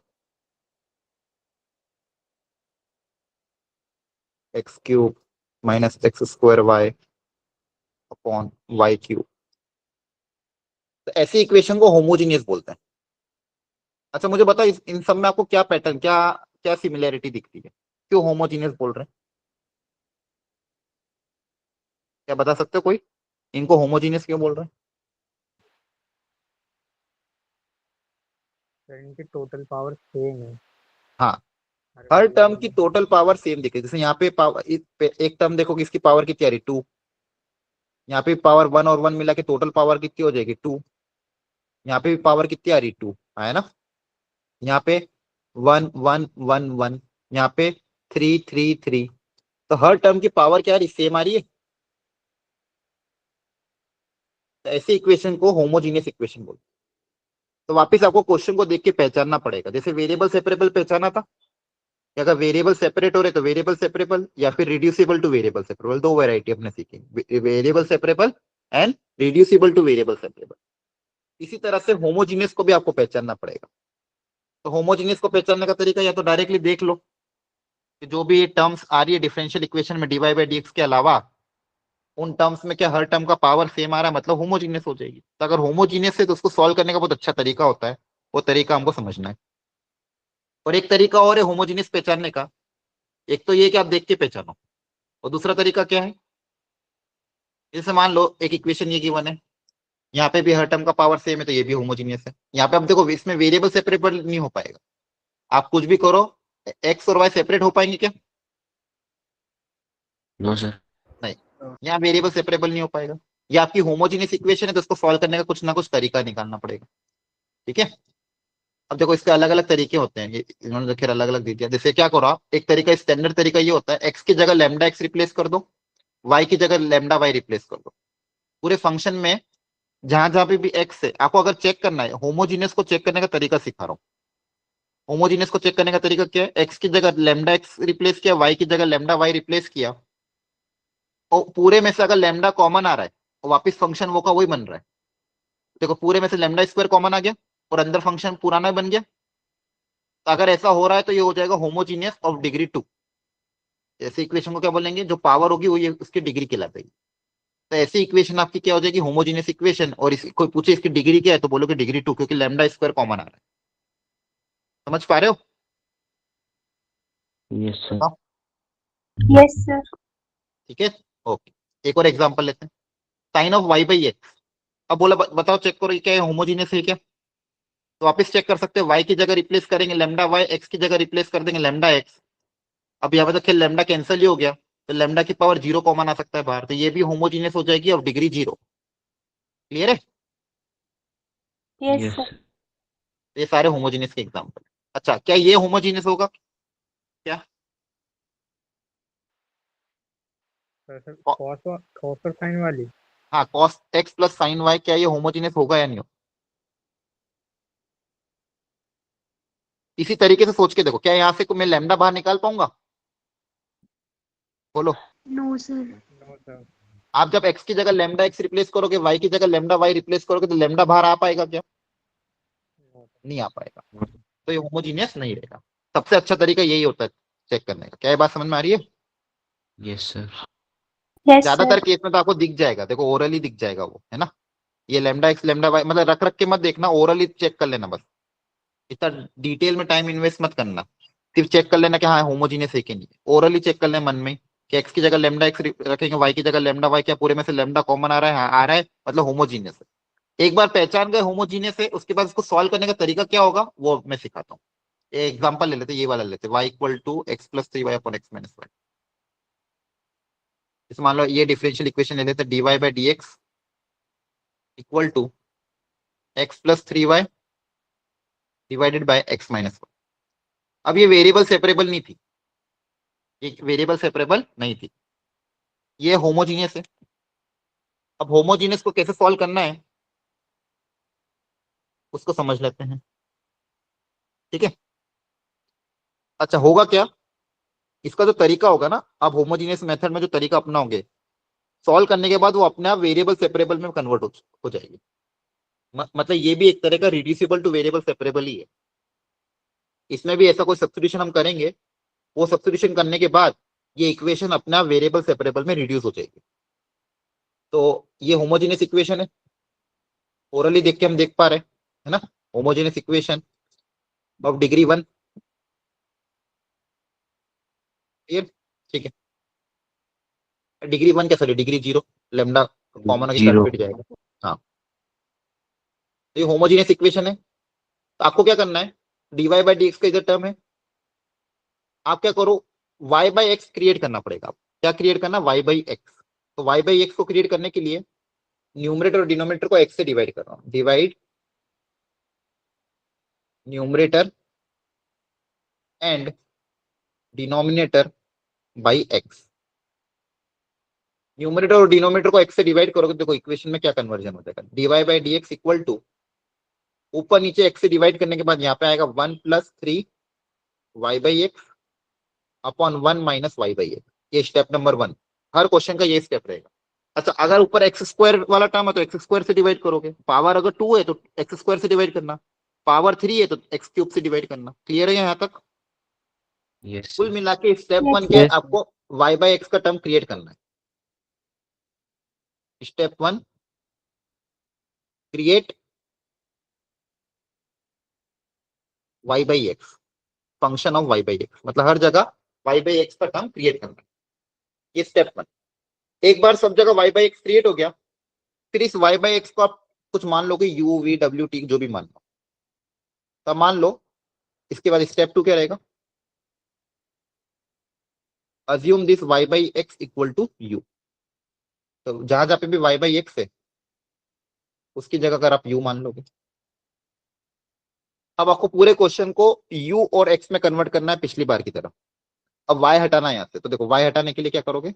x cube minus x square y upon y cube. तो ऐसी इक्वेशन को होमोजीनियस बोलते हैं। अच्छा मुझे बताओ इन सब में आपको क्या पैटर्न, क्या क्या सिमिलैरिटी दिखती है, क्यों होमोजीनियस बोल रहे हैं? क्या बता सकते हो कोई, इनको होमोजीनियस क्यों बोल रहे हैं? सर इनकी टोटल पावर सेम है। हाँ, हर हर टर्म वेरिएबल की में। टोटल पावर सेम दिखे। जैसे यहाँ पे पावर एक टर्म देखो कि इसकी पावर कितनी आ रही 2, यहाँ पे पावर 1 और 1 मिला के टोटल पावर कितनी हो जाएगी 2। यहाँ पे भी पावर कितनी आ रही 2 है ना। यहाँ पे 1 1 1 1, यहाँ पे 3 3 3। तो हर टर्म की पावर क्या आ रही, सेम आ रही है। तो ऐसी इक्वेशन को होमोजीनियस इक्वेशन बोलते हैं। तो वापस आपको क्वेश्चन को देख के पहचानना पड़ेगा। जैसे वेरिएबल सेपरेबल पहचाना था कि अगर वेरिएबल सेपरेट हो रहे तो वेरिएबल सेपरेबल या फिर रिड्यूसिबल टू वेरिएबल सेपरेबल, दो वैरायटी अपने सीखेंगे, variable separable and reducible two variable separable. इसी तरह से होमोजीनियस को भी आपको पहचानना पड़ेगा। तो होमोजीनियस को पहचानने का तरीका या तो डायरेक्टली देख लो कि जो भी टर्म्स आ रही है डिफरेंशियल इक्वेशन में dy बाई dx के अलावा, उन टर्म्स में क्या हर टर्म का पावर सेम आ रहा है, मतलब होमोजीनियस हो जाएगी। तो अगर होमोजीनियस है तो उसको सॉल्व करने का बहुत अच्छा तरीका होता है, वो तरीका हमको समझना है। और एक तरीका और है होमोजीनियस पहचानने का, एक तो ये कि आप देख के पहचानो, और दूसरा तरीका क्या है, जैसे मान लो एक इक्वेशन ये गिवन है, यहाँ पे भी हर टर्म का पावर सेम है तो ये भी होमोजीनियस है। यहाँ पे अब देखो इसमें वेरिएबल सेपरेबल नहीं हो पाएगा, आप कुछ भी करो, एक्स और वाई सेपरेट हो पाएंगे क्या? No sir. नहीं, यहाँ वेरिएबल सेपरेबल नहीं हो पाएगा। ये आपकी होमोजीनियस इक्वेशन है तो उसको सॉल्व करने का कुछ ना कुछ तरीका निकालना पड़ेगा। ठीक है, अब देखो इसके अलग अलग तरीके होते हैं, ये इन्होंने देखिए अलग अलग दे दिया। जैसे क्या करो आप, एक तरीका स्टैंडर्ड तरीका ये होता है, एक्स की जगह लेमडा एक्स रिप्लेस कर दो, वाई की जगह लेमडा वाई रिप्लेस कर दो। पूरे फंक्शन में जहां जहां पे भी एक्स है, आपको अगर चेक करना है, होमोजीनियस को चेक करने का तरीका सिखा रहा हूँ। होमोजीनियस को चेक करने का तरीका क्या है, एक्स की जगह लेमडा एक्स रिप्लेस किया, वाई की जगह लेमडा वाई रिप्लेस किया, और पूरे में से अगर लेमडा कॉमन आ रहा है और वापिस फंक्शन वो का वही बन रहा है। देखो पूरे में से लेमडा स्क्वायर कॉमन आ गया और अंदर फंक्शन पुराना बन गया। तो अगर ऐसा हो रहा है तो ये हो जाएगा होमोजीनियस ऑफ डिग्री 2। ऐसे इक्वेशन को क्या बोलेंगे, जो पावर होगी वो ये उसकी डिग्री कहलाएगी। तो ऐसी इक्वेशन आपकी क्या हो जाएगी, होमोजीनियस इक्वेशन। और कोई पूछे इसकी डिग्री क्या है तो बोलोगे डिग्री 2, क्योंकि लेमडा स्क्वायर कॉमन आ रहा है। समझ पा रहे हो? Yes sir. बताओ। Yes, sir. ठीक है, ओके। एक और एग्जांपल लेते हैं, sine of y by x. अब बोला बताओ चेक करो ये क्या है, होमोजीनियस है क्या? तो वापस चेक कर सकते हैं, वाई की जगह रिप्लेस करेंगे लेमडा वाई, एक्स की जगह रिप्लेस कर देंगे लेमडा एक्स। अब यहाँ पे तो खेल लेमडा कैंसिल ही हो गया, तो लेमडा की पावर 0 कॉमन आ सकता है बाहर, तो ये भी होमोजीनियस हो जाएगी ऑफ डिग्री 0। क्लियर है? Yes, yes sir. सर। ये सारे होमोजीनियस के एग्जांपल। अच्छा क्या ये होमोजीनियस होगा क्या? सर कॉस और साइन वाली। हाँ, cos x plus sine y, क्या ये होमोजीनियस होगा या नहीं होगा? इसी तरीके से सोच के देखो, क्या यहाँ से मैं लेमडा बाहर निकाल पाऊंगा? बोलो। No sir. No sir. आप जब x की जगह लेमडा x रिप्लेस करोगे, y की जगह लेमडा y रिप्लेस करोगे, तो लेमडा बाहर आ पाएगा क्या? नहीं आ पाएगा। तो ये होमोजीनियस नहीं रहेगा। सबसे अच्छा तरीका यही होता है चेक करने का। क्या ये बात समझ में आ रही है? Yes, sir. Yes, sir. ज्यादातर केस में तो आपको दिख जाएगा, देखो ओरली दिख जाएगा वो, है ना। ये लेमडा x लेमडा y मतलब रख रख के मत देखना, ओरली चेक कर लेना बस। इतना डिटेल में टाइम इन्वेस्ट मत करना, सिर्फ चेक कर लेना कि हाँ होमोजीनियस है कि नहीं। ओरली चेक कर लेना मन में कि x की जगह लेमडा x रखेंगे, y की जगह लेमडा y, क्या पूरे में से लेमडा कॉमन आ रहा है? हाँ आ रहा है, मतलब होमोजीनियस है। एक बार पहचान गए होमोजीनियस है, उसके बाद उसको सॉल्व करने का तरीका क्या होगा वो मैं सिखाता हूँ। एग्जाम्पल ले लेते, ये वाला लेते, y equal to x plus 3y upon x minus y. इस मान लो ये डिफरेंशियल इक्वेशन ले लेते, dy by d x equal to x plus 3y divided by x minus y. अब ये वेरिएबल सेपरेबल नहीं थी, ये वेरिएबल सेपरेबल नहीं थी, ये होमोजीनियस है। अब होमोजीनियस को कैसे सॉल्व करना है उसको समझ लेते हैं, ठीक है। अच्छा होगा क्या, इसका जो तरीका होगा ना, आप होमोजीनियस मेथड में जो तरीका अपनाओगे, सॉल्व करने के बाद वो अपने आप वेरिएबल सेपरेबल में कन्वर्ट हो जाएगी। मतलब ये भी एक तरह का रिड्यूसिबल टू वेरिएबल सेपरेबल ही है। इसमें भी ऐसा कोई सब्स्टिट्यूशन हम करेंगे, वो सब्स्टिट्यूशन करने के बाद ये इक्वेशन अपना वेरिएबल सेपरेबल में रिड्यूस हो जाएगी। तो ये होमोजेनियस इक्वेशन है, ओरली देख के हम देख पा रहे हैं, है ना। होमोजेनियस इक्वेशन ऑफ डिग्री 1, ठीक है। डिग्री 1 क्या, सॉरी डिग्री 0, लेमडा कॉमन होकर Zero. कट जाएगा। हाँ, तो ये होमोजेनियस इक्वेशन है। तो आपको क्या करना है, dy बाई डी एक्स का इधर टर्म है, आप क्या करो, y बाई एक्स क्रिएट करना पड़ेगा। क्या क्रिएट करना, y बाई एक्स। तो y बाई एक्स को क्रिएट करने के लिए न्यूमरेटर और डिनोमिनेटर को x से डिवाइड कर रहा हूं, divide numerator and denominator by x। Numerator और डिनोमिनेटर को x से डिवाइड करोगे, देखो इक्वेशन में क्या कन्वर्जन हो जाएगा, dy by d x equal to, ऊपर नीचे x से डिवाइड करने के बाद यहाँ पे आएगा 1 plus 3 y by x upon 1 minus y by x. ये स्टेप नंबर 1, हर क्वेश्चन का ये स्टेप रहेगा। अच्छा अगर ऊपर एक्स स्क्वायर वाला टर्म है तो एक्स स्क्वायर से डिवाइड करोगे, पावर अगर 2 है तो एक्स स्क्वायर से डिवाइड करना, पावर 3 है तो एक्स क्यूब से डिवाइड करना। क्लियर है यहाँ तक? Yes, कुल sir. मिला के स्टेप Yes, 1 के Yes. आपको y बाई एक्स का टर्म क्रिएट करना है। Step 1 create y by x, function of y by x, मतलब हर जगह y बाई एक्स का टर्म क्रिएट करना है। ये स्टेप 1। एक बार सब जगह y बाई एक्स क्रिएट हो गया, फिर इस y बाई एक्स को आप कुछ मान लो कि u v w t जो भी मान लो, तब मान लो। इसके बाद स्टेप 2 क्या रहेगा, assume this y by x equal to u। तो जहां जहां पे भी y बाई एक्स है उसकी जगह अगर आप u मान लोगे, अब आपको पूरे क्वेश्चन को u और x में कन्वर्ट करना है पिछली बार की तरह। अब y हटाना है यहाँ से, तो देखो y हटाने के लिए क्या करोगे,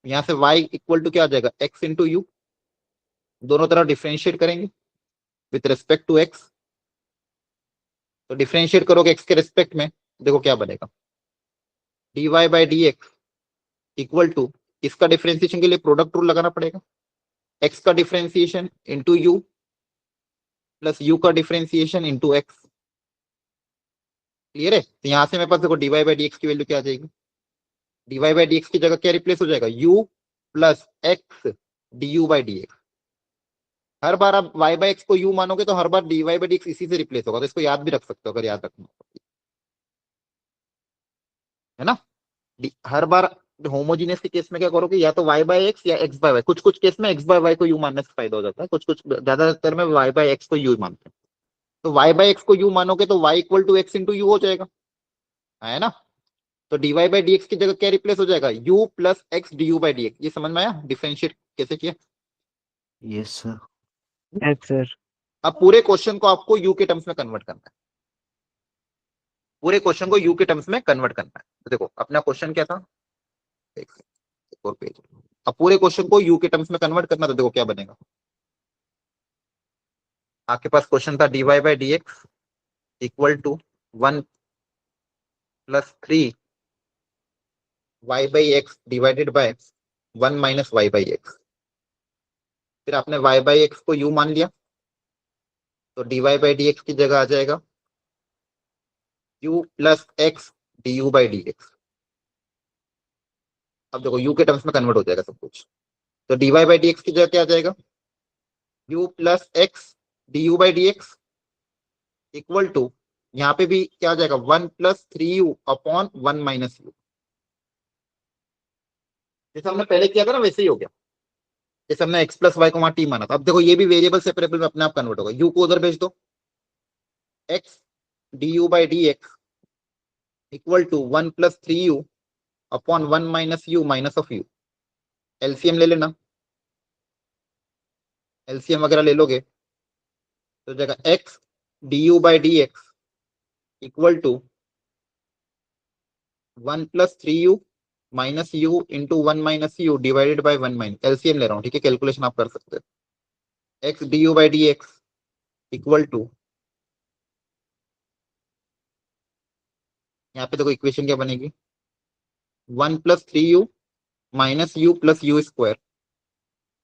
यहाँ से y इक्वल टू क्या आ जाएगा, x इंटू यू, दोनों तरफ डिफ्रेंशिएट करेंगे विथ रिस्पेक्ट टू x। तो डिफ्रेंशिएट करोगे x के रिस्पेक्ट में, देखो क्या बनेगा, dy by d x equal to, इसका डिफ्रेंशिएशन के लिए प्रोडक्ट रूल लगाना पड़ेगा, x का differentiation into u plus u का डिफ्रेंशिएशन इंटू एक्स। क्लियर है? तो यहाँ से मेरे पास देखो dy बाई डी एक्स की वैल्यू क्या आ जाएगी, dy बाई डी एक्स की जगह क्या रिप्लेस हो जाएगा, u plus x d u by d x. हर बार आप y बाई एक्स को u मानोगे तो हर बार dy बाई डी एक्स इसी से रिप्लेस होगा। तो इसको याद भी रख सकते हो अगर याद रखना हो, है ना। हर बार होमोजीनियस के केस में क्या करोगे, या तो y बाई एक्स या x बाई वाई। कुछ कुछ केस में x बाई वाई को u मानने से फायदा हो जाता है, कुछ कुछ ज्यादातर में y बाई एक्स को u मानते हैं। तो y बाई एक्स को u मानोगे तो y equal to x into u हो जाएगा, है ना। तो dy बाई डी एक्स की जगह क्या रिप्लेस हो जाएगा, u plus x d u by d x. ये समझ में आया डिफरेंशिएट कैसे किया? Yes, sir. Yes sir. अब पूरे क्वेश्चन को आपको u के टर्म्स में कन्वर्ट करना है, पूरे क्वेश्चन को u के टर्म्स में कन्वर्ट करना है। तो देखो अपना क्वेश्चन क्या था, एक और पेज। अब पूरे क्वेश्चन को u के टर्म्स में कन्वर्ट करना, तो देखो क्या बनेगा, आपके पास क्वेश्चन था dy by d x equal to 1 plus 3 y by x divided by 1 minus y by x. फिर आपने y बाई एक्स को u मान लिया, तो dy बाई डी एक्स की जगह आ जाएगा u plus x d u by d x. अब देखो u के टर्म्स में कन्वर्ट हो जाएगा सब कुछ, तो dy बाई डी एक्स की जगह क्या आ जाएगा, u plus x d u by d x equal to, यहाँ पे भी क्या आ जाएगा 1 plus 3u upon 1 minus you. जैसे हमने पहले किया था ना वैसे ही हो गया, जैसे हमने x प्लस वाई को वहां t माना था। अब देखो ये भी वेरिएबल सेपरेबल में अपने आप कन्वर्ट होगा, u को उधर भेज दो, x d u by d x equal to 1 plus 3u upon 1 minus u minus of u. LCM ले लेना, एलसीएम वगैरह ले लोगे तो जाएगा x d u by d x equal to 1 plus 3u minus u into 1 minus u divided by 1 minus, LCM ले रहा हूँ, ठीक है, कैलकुलेशन आप कर सकते हो। x d u by d x equal to, यहाँ पे देखो इक्वेशन क्या बनेगी, 1 plus 3u minus u plus u square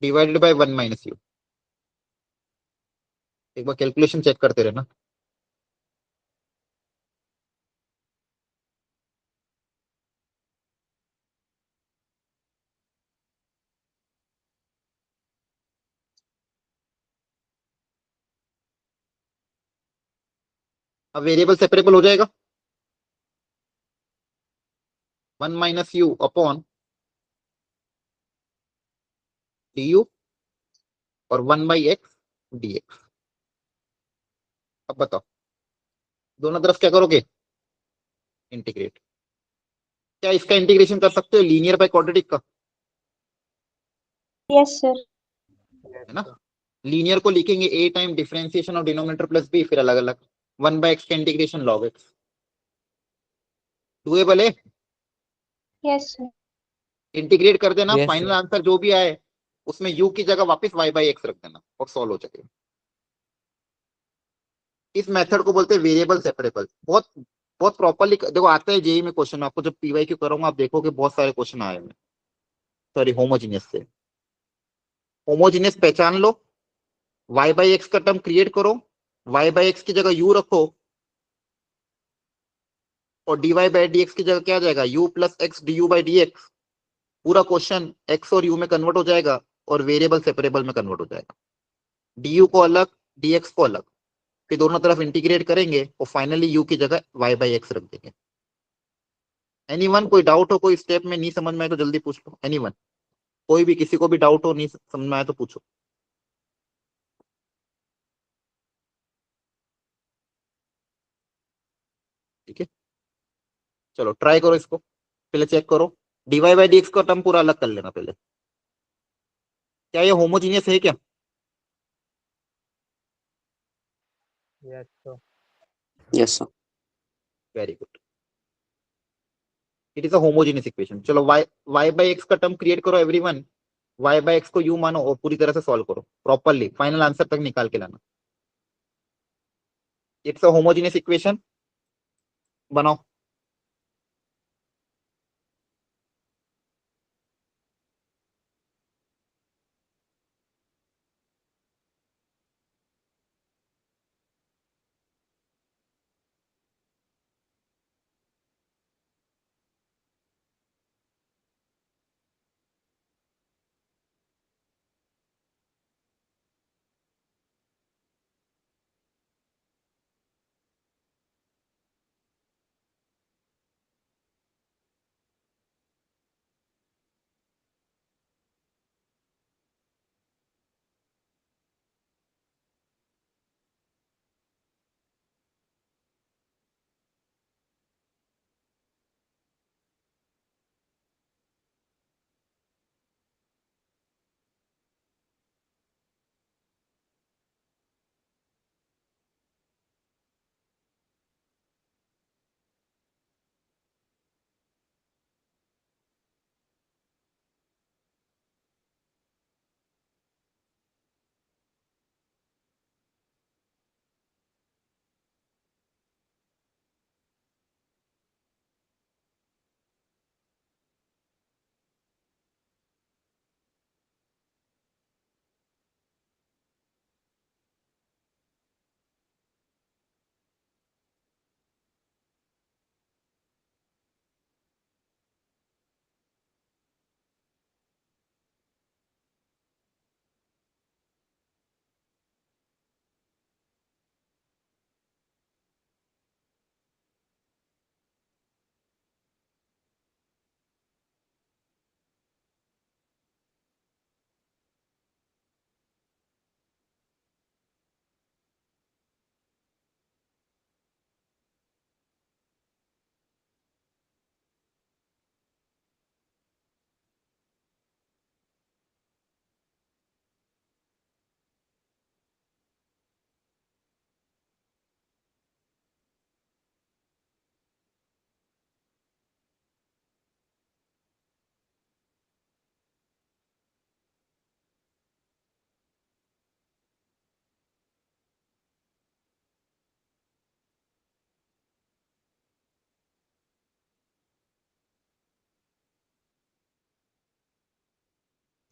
divided by 1 minus u. एक बार कैलकुलेशन चेक करते रहना। अब वेरिएबल सेपरेबल हो जाएगा, 1 minus you upon D you और 1 बाई एक्स डी एक्स। अब बताओ दोनों तरफ क्या करोगे, इंटीग्रेट। क्या इसका इंटीग्रेशन कर सकते हो लीनियर बाय क्वाड्रेटिक का, Yes, sir. Yes, है ना। sir. लीनियर को लिखेंगे a time differentiation of denominator plus b, फिर अलग अलग 1 बाय एक्स का इंटीग्रेशन लॉग एक्स। डुएबल है, Yes, sir. इंटीग्रेट कर देना, Yes, फाइनल sir. आंसर जो भी आए उसमें u की जगह वापस y बाई एक्स रख देना और सॉल्व हो जाएगा। इस मेथड को बोलते हैं वेरिएबल सेपरेबल। बहुत बहुत प्रॉपरली देखो आता है जेई में क्वेश्चन, आपको जब पीवाई क्यू करूंगा आप देखोगे बहुत सारे क्वेश्चन आए हैं, सॉरी होमोजीनियस से। होमोजीनियस पहचान लो, y बाई एक्स का टर्म क्रिएट करो, y बाई एक्स की जगह u रखो और dy बाई डी एक्स की जगह क्या आ जाएगा, u plus x d u by d x. पूरा क्वेश्चन x और u में कन्वर्ट हो जाएगा और वेरिएबल सेपरेबल में कन्वर्ट हो जाएगा। du को अलग, dx को अलग, फिर दोनों तरफ इंटीग्रेट करेंगे और फाइनली u की जगह y बाई एक्स रख देंगे। एनीवन कोई डाउट हो, कोई स्टेप में नहीं समझ में आए तो जल्दी पूछ लो। एनीवन, कोई भी किसी को भी डाउट हो नहीं समझ में आए तो पूछो, ठीक है। चलो ट्राई करो इसको, पहले चेक करो dy बाई डी एक्स का टर्म पूरा अलग कर लेना पहले। क्या ये होमोजीनियस है क्या, Yes, sir. Yes, sir. Very good, it is a homogeneous equation. चलो y बाई एक्स का टर्म क्रिएट करो एवरीवन, y बाई एक्स को u मानो और पूरी तरह से सॉल्व करो प्रॉपरली, फाइनल आंसर तक निकाल के लाना। इट्स अ होमोजीनियस इक्वेशन, बनाओ।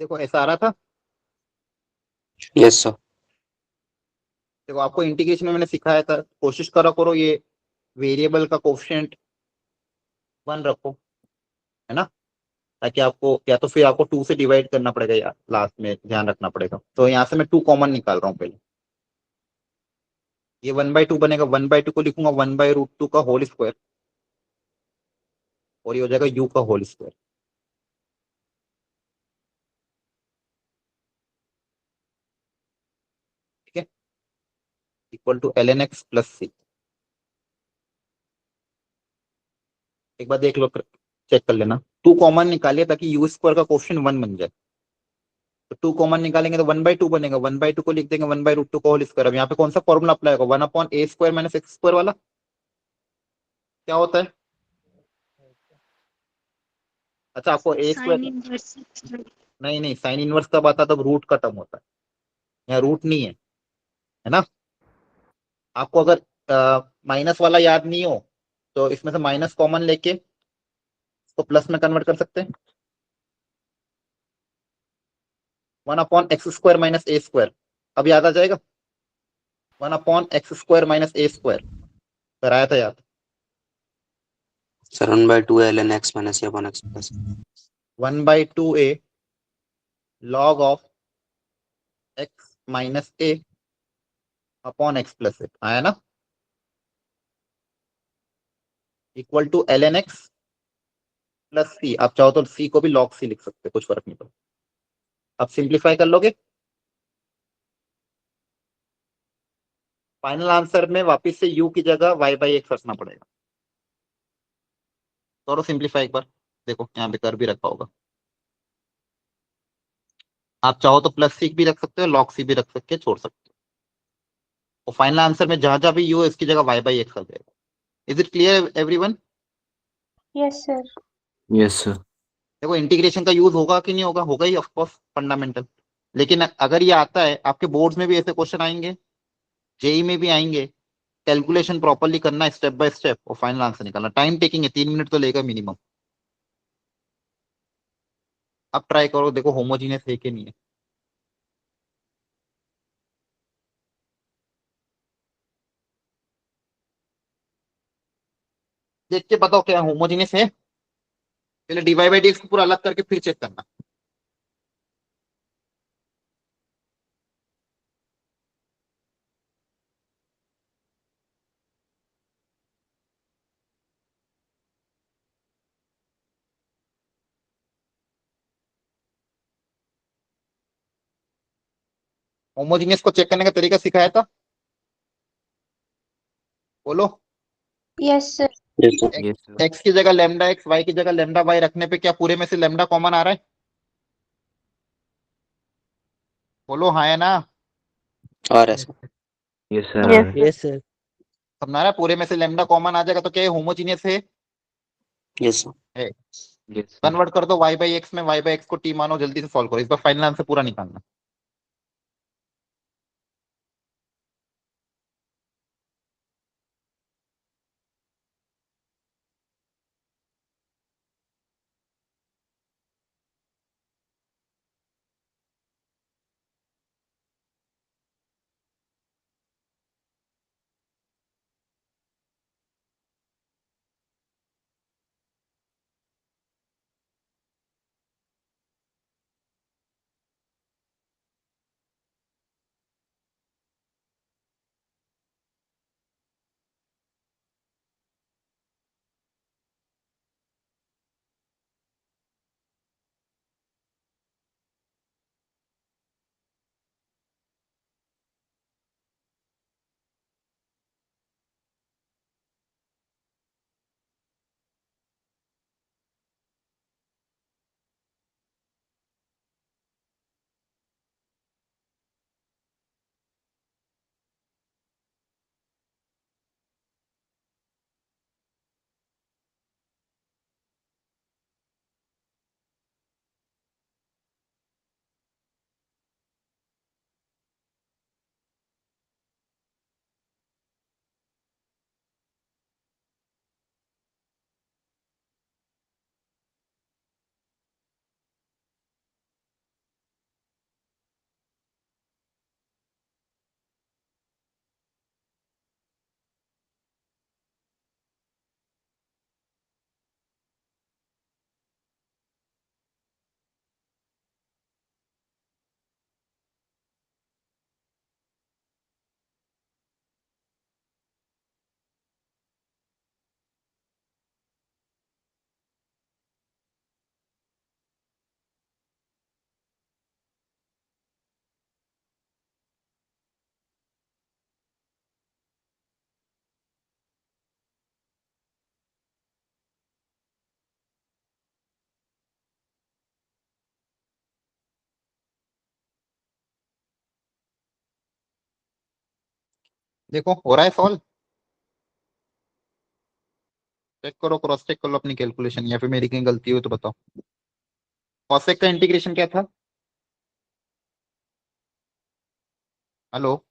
देखो ऐसा आ रहा था। Yes, sir. देखो आपको इंटीग्रेशन में मैंने सिखाया था, कोशिश करा करो ये वेरिएबल का कोफिशिएंट 1 रखो, है ना, ताकि आपको या तो फिर आपको 2 से डिवाइड करना पड़ेगा या लास्ट में ध्यान रखना पड़ेगा। तो यहाँ से मैं 2 कॉमन निकाल रहा हूँ पहले। ये 1/2 बनेगा, 1/2 को लिखूंगा 1/√2 का होल स्क्वायर, और ये हो जाएगा u का होल स्क्वायर। ठीक है, equal to ln x plus c. एक बार देख लो, चेक कर लेना। 2 कॉमन निकालिए ताकि यू स्क्वायर का कोफिशिएंट 1 बन जाए। तो 2 कॉमन निकालेंगे तो 1/2 बनेगा, 1/2 को लिख देंगे 1/√2 का होल स्क्वायर। अब यहाँ पे कौन सा फॉर्मूला अप्लाई होगा, 1/a² माइनस x² वाला क्या होता है? अच्छा, आपको a साइन स्क्वायर, इनवर्स। नहीं नहीं, साइन इनवर्स तब आता है तब रूट का टर्म होता है, यहाँ रूट नहीं है ना। आपको अगर माइनस वाला याद नहीं हो तो इसमें से माइनस कॉमन लेके इसको प्लस में कन्वर्ट कर सकते हैं। 1/x² माइनस a², अब याद आ जाएगा। 1/x² माइनस a², कराया था याद। Sir, 1/2 ln x minus a upon x plus. 1/2a log of x minus a upon x plus a, आया ना, equal to ln x plus c. आप चाहो तो c को भी log c लिख सकते, कुछ फर्क नहीं पड़ता। अब सिंप्लीफाई कर लोगे, फाइनल आंसर में वापस से u की जगह y/x रखना पड़ेगा। करो सिंप्लीफाई एक बार, देखो यहाँ पे कर भी रखा होगा। आप चाहो तो प्लस सी भी रख सकते हो, log c भी रख सकते हो, छोड़ सकते हो। और फाइनल आंसर में जहां जहां भी u है इसकी जगह y/x आ जाएगा। Is it clear everyone? Yes, sir. Yes, sir. देखो इंटीग्रेशन का यूज होगा कि नहीं होगा, होगा ही ऑफकोर्स, फंडामेंटल। लेकिन अगर ये आता है आपके बोर्ड्स में भी ऐसे क्वेश्चन आएंगे, जेई में भी आएंगे, कैलकुलेशन प्रॉपरली करना है स्टेप बाय स्टेप और फाइनल आंसर निकालना। टाइम टेकिंग है, 3 मिनट तो लेगा मिनिमम। अब ट्राई करो, देखो होमोजीनियस है कि नहीं है। देख के बताओ क्या होमोजीनियस है। पहले डीवाई बाई डी को पूरा अलग करके फिर चेक करना। होमोजीनियस को चेक करने का तरीका सिखाया था, बोलो। Yes, sir. Yes, sir. Yes, sir. X की जगह लेमडा एक्स, वाई की जगह लेमडा वाई रखने पे क्या पूरे में से लेमडा कॉमन आ रहा है? बोलो हाँ है ना। RS. Yes, sir. Yes, sir. Yes, sir. समझ रहा है, पूरे में से लेमडा कॉमन आ जाएगा तो क्या होमोजीनियस है? Yes, sir. है। Yes, sir. कन्वर्ट कर दो y/x में, y/x को t मानो, जल्दी से सॉल्व करो, इस बार फाइनल आंसर पूरा निकालना। देखो हो रहा है सॉल्व, चेक करो, क्रॉस चेक कर लो अपनी कैलकुलेशन, या फिर मेरी कहीं गलती हो तो बताओ। कॉसेक का इंटीग्रेशन क्या था? Hello,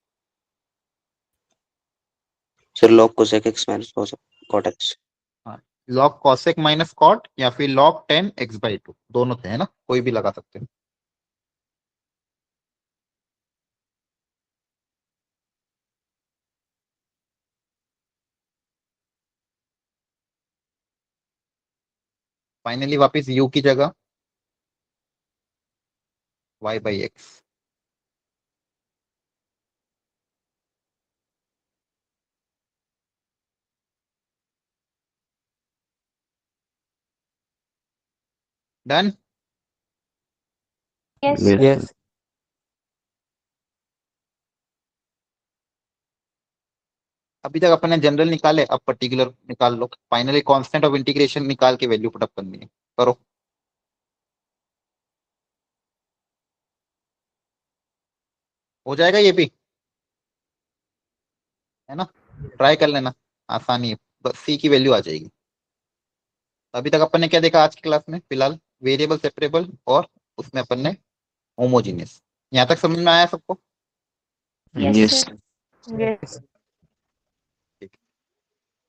sir log cosec x minus cot x। हाँ, लॉग कॉसेक माइनस कॉट या फिर लॉग 10 x/2, दोनों थे है ना, कोई भी लगा सकते हैं। फाइनली वापस u की जगह y/x। Done. Yes. Yes. Yes. अभी तक अपन ने जनरल निकाले, अब पर्टिकुलर निकाल लो। फाइनली कांस्टेंट ऑफ इंटीग्रेशन निकाल के वैल्यू पुटअप करनी है, करो। हो जाएगा ये भी, है ना, ट्राई कर लेना, आसानी है, बस सी की वैल्यू आ जाएगी। अभी तक अपन ने क्या देखा आज की क्लास में? फिलहाल वेरिएबल सेपरेबल और उसमें अपन ने होमोजीनियस। यहाँ तक समझ में आया सबको? Yes, Yes. sir. Yes. ठीक।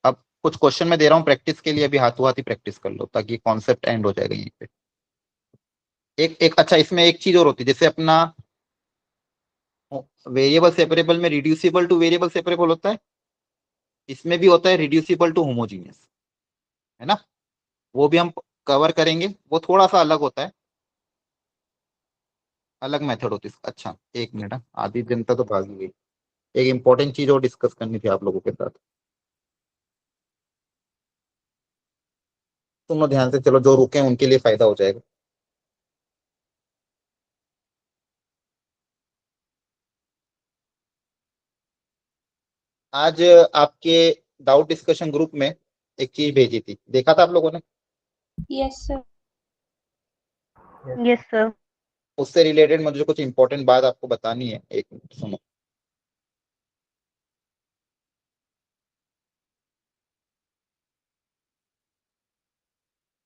अब कुछ क्वेश्चन मैं दे रहा हूँ प्रैक्टिस के लिए, अभी हाथों हाथ ही प्रैक्टिस कर लो ताकि कॉन्सेप्ट एंड हो जाएगा यहीं पे। एक एक अच्छा, इसमें एक चीज और होती है, जैसे अपना वेरिएबल सेपरेबल में रिड्यूसिबल टू वेरिएबल सेपरेबल होता है, इसमें भी होता है रिड्यूसिबल टू होमोजीनियस, है ना। वो भी हम कवर करेंगे, वो थोड़ा सा अलग होता है, अलग मेथड होती है। अच्छा एक मिनट, आधी जनता तो भागी गई। एक इंपॉर्टेंट चीज और डिस्कस करनी थी आप लोगों के साथ, सुनो ध्यान से, चलो जो रुके हैं उनके लिए फायदा हो जाएगा। आज आपके डाउट डिस्कशन ग्रुप में एक चीज भेजी थी, देखा था आप लोगों ने? Yes, sir. Yes, sir. उससे रिलेटेड मुझे कुछ इंपॉर्टेंट बात आपको बतानी है, एक मिनट सुनो।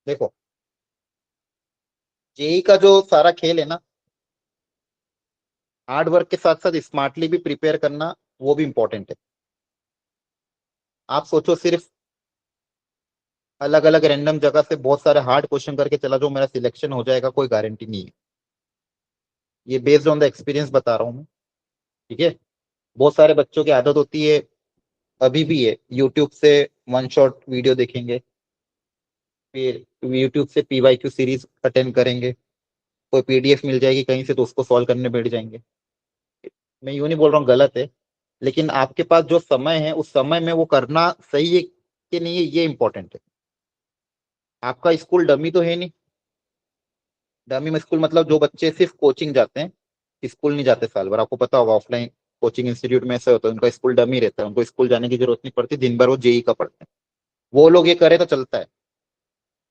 देखो, जेई का जो सारा खेल है ना, हार्ड वर्क के साथ साथ स्मार्टली भी प्रिपेयर करना, वो भी इंपॉर्टेंट है। आप सोचो सिर्फ अलग अलग रैंडम जगह से बहुत सारे हार्ड क्वेश्चन करके चला जाओ, मेरा सिलेक्शन हो जाएगा, कोई गारंटी नहीं है। ये बेस्ड ऑन द एक्सपीरियंस बता रहा हूँ मैं, ठीक है। बहुत सारे बच्चों की आदत होती है, अभी भी है, यूट्यूब से वन शॉट वीडियो देखेंगे, फिर यूट्यूब से पीवाईक्यू सीरीज अटेंड करेंगे, कोई पीडीएफ मिल जाएगी कहीं से तो उसको सॉल्व करने बैठ जाएंगे। मैं यूं नहीं बोल रहा हूँ गलत है, लेकिन आपके पास जो समय है उस समय में वो करना सही है कि नहीं है, ये इंपॉर्टेंट है। आपका स्कूल डमी तो है नहीं, डमी में स्कूल मतलब जो बच्चे सिर्फ कोचिंग जाते हैं, स्कूल नहीं जाते साल भर, आपको पता होगा ऑफलाइन कोचिंग इंस्टीट्यूट में ऐसा होता है, उनका स्कूल डमी रहता है, उनको स्कूल जाने की जरूरत नहीं पड़ती, दिन भर वो जेई का पढ़ते हैं। वो लोग ये करे तो चलता है।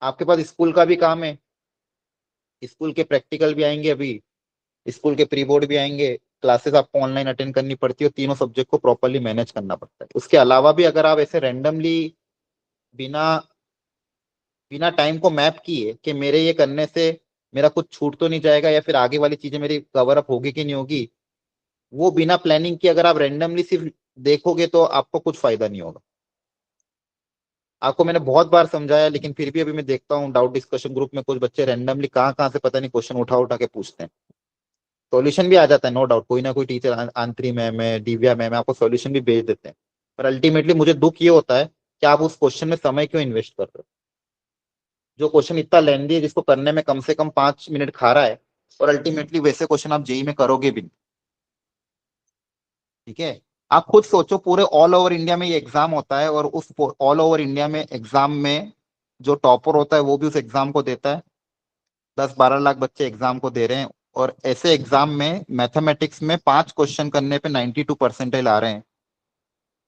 आपके पास स्कूल का भी काम है, स्कूल के प्रैक्टिकल भी आएंगे, अभी स्कूल के प्री बोर्ड भी आएंगे, क्लासेस आपको ऑनलाइन अटेंड करनी पड़ती है, और तीनों सब्जेक्ट को प्रॉपरली मैनेज करना पड़ता है। उसके अलावा भी अगर आप ऐसे रैंडमली बिना बिना टाइम को मैप किए कि मेरे ये करने से मेरा कुछ छूट तो नहीं जाएगा या फिर आगे वाली चीजें मेरी कवर अप होगी कि नहीं होगी, वो बिना प्लानिंग की अगर आप रैंडमली सिर्फ देखोगे तो आपको कुछ फायदा नहीं होगा। आपको मैंने बहुत बार समझाया, लेकिन फिर भी अभी मैं देखता हूँ डाउट डिस्कशन ग्रुप में कुछ बच्चे रैंडमली कहाँ कहाँ से पता नहीं क्वेश्चन उठा उठा के पूछते हैं। सॉल्यूशन भी आ जाता है नो डाउट, कोई ना कोई टीचर, आंतरी मैम है, दिव्या मैम है, आपको सॉल्यूशन भी भेज देते हैं। पर अल्टीमेटली मुझे दुख ये होता है कि आप उस क्वेश्चन में समय क्यों इन्वेस्ट कर रहे हो? जो क्वेश्चन इतना लेंदी है, जिसको करने में कम से कम 5 मिनट खा रहा है, और अल्टीमेटली वैसे क्वेश्चन आप जेई में करोगे भी नहीं, ठीक है। आप खुद सोचो, पूरे ऑल ओवर इंडिया में ये एग्जाम होता है, और उस ऑल ओवर इंडिया में एग्जाम में जो टॉपर होता है वो भी उस एग्जाम को देता है, 10-12 लाख बच्चे एग्जाम को दे रहे हैं, और ऐसे एग्जाम में मैथमेटिक्स में 5 क्वेश्चन करने पे 92 परसेंटाइल आ रहे हैं।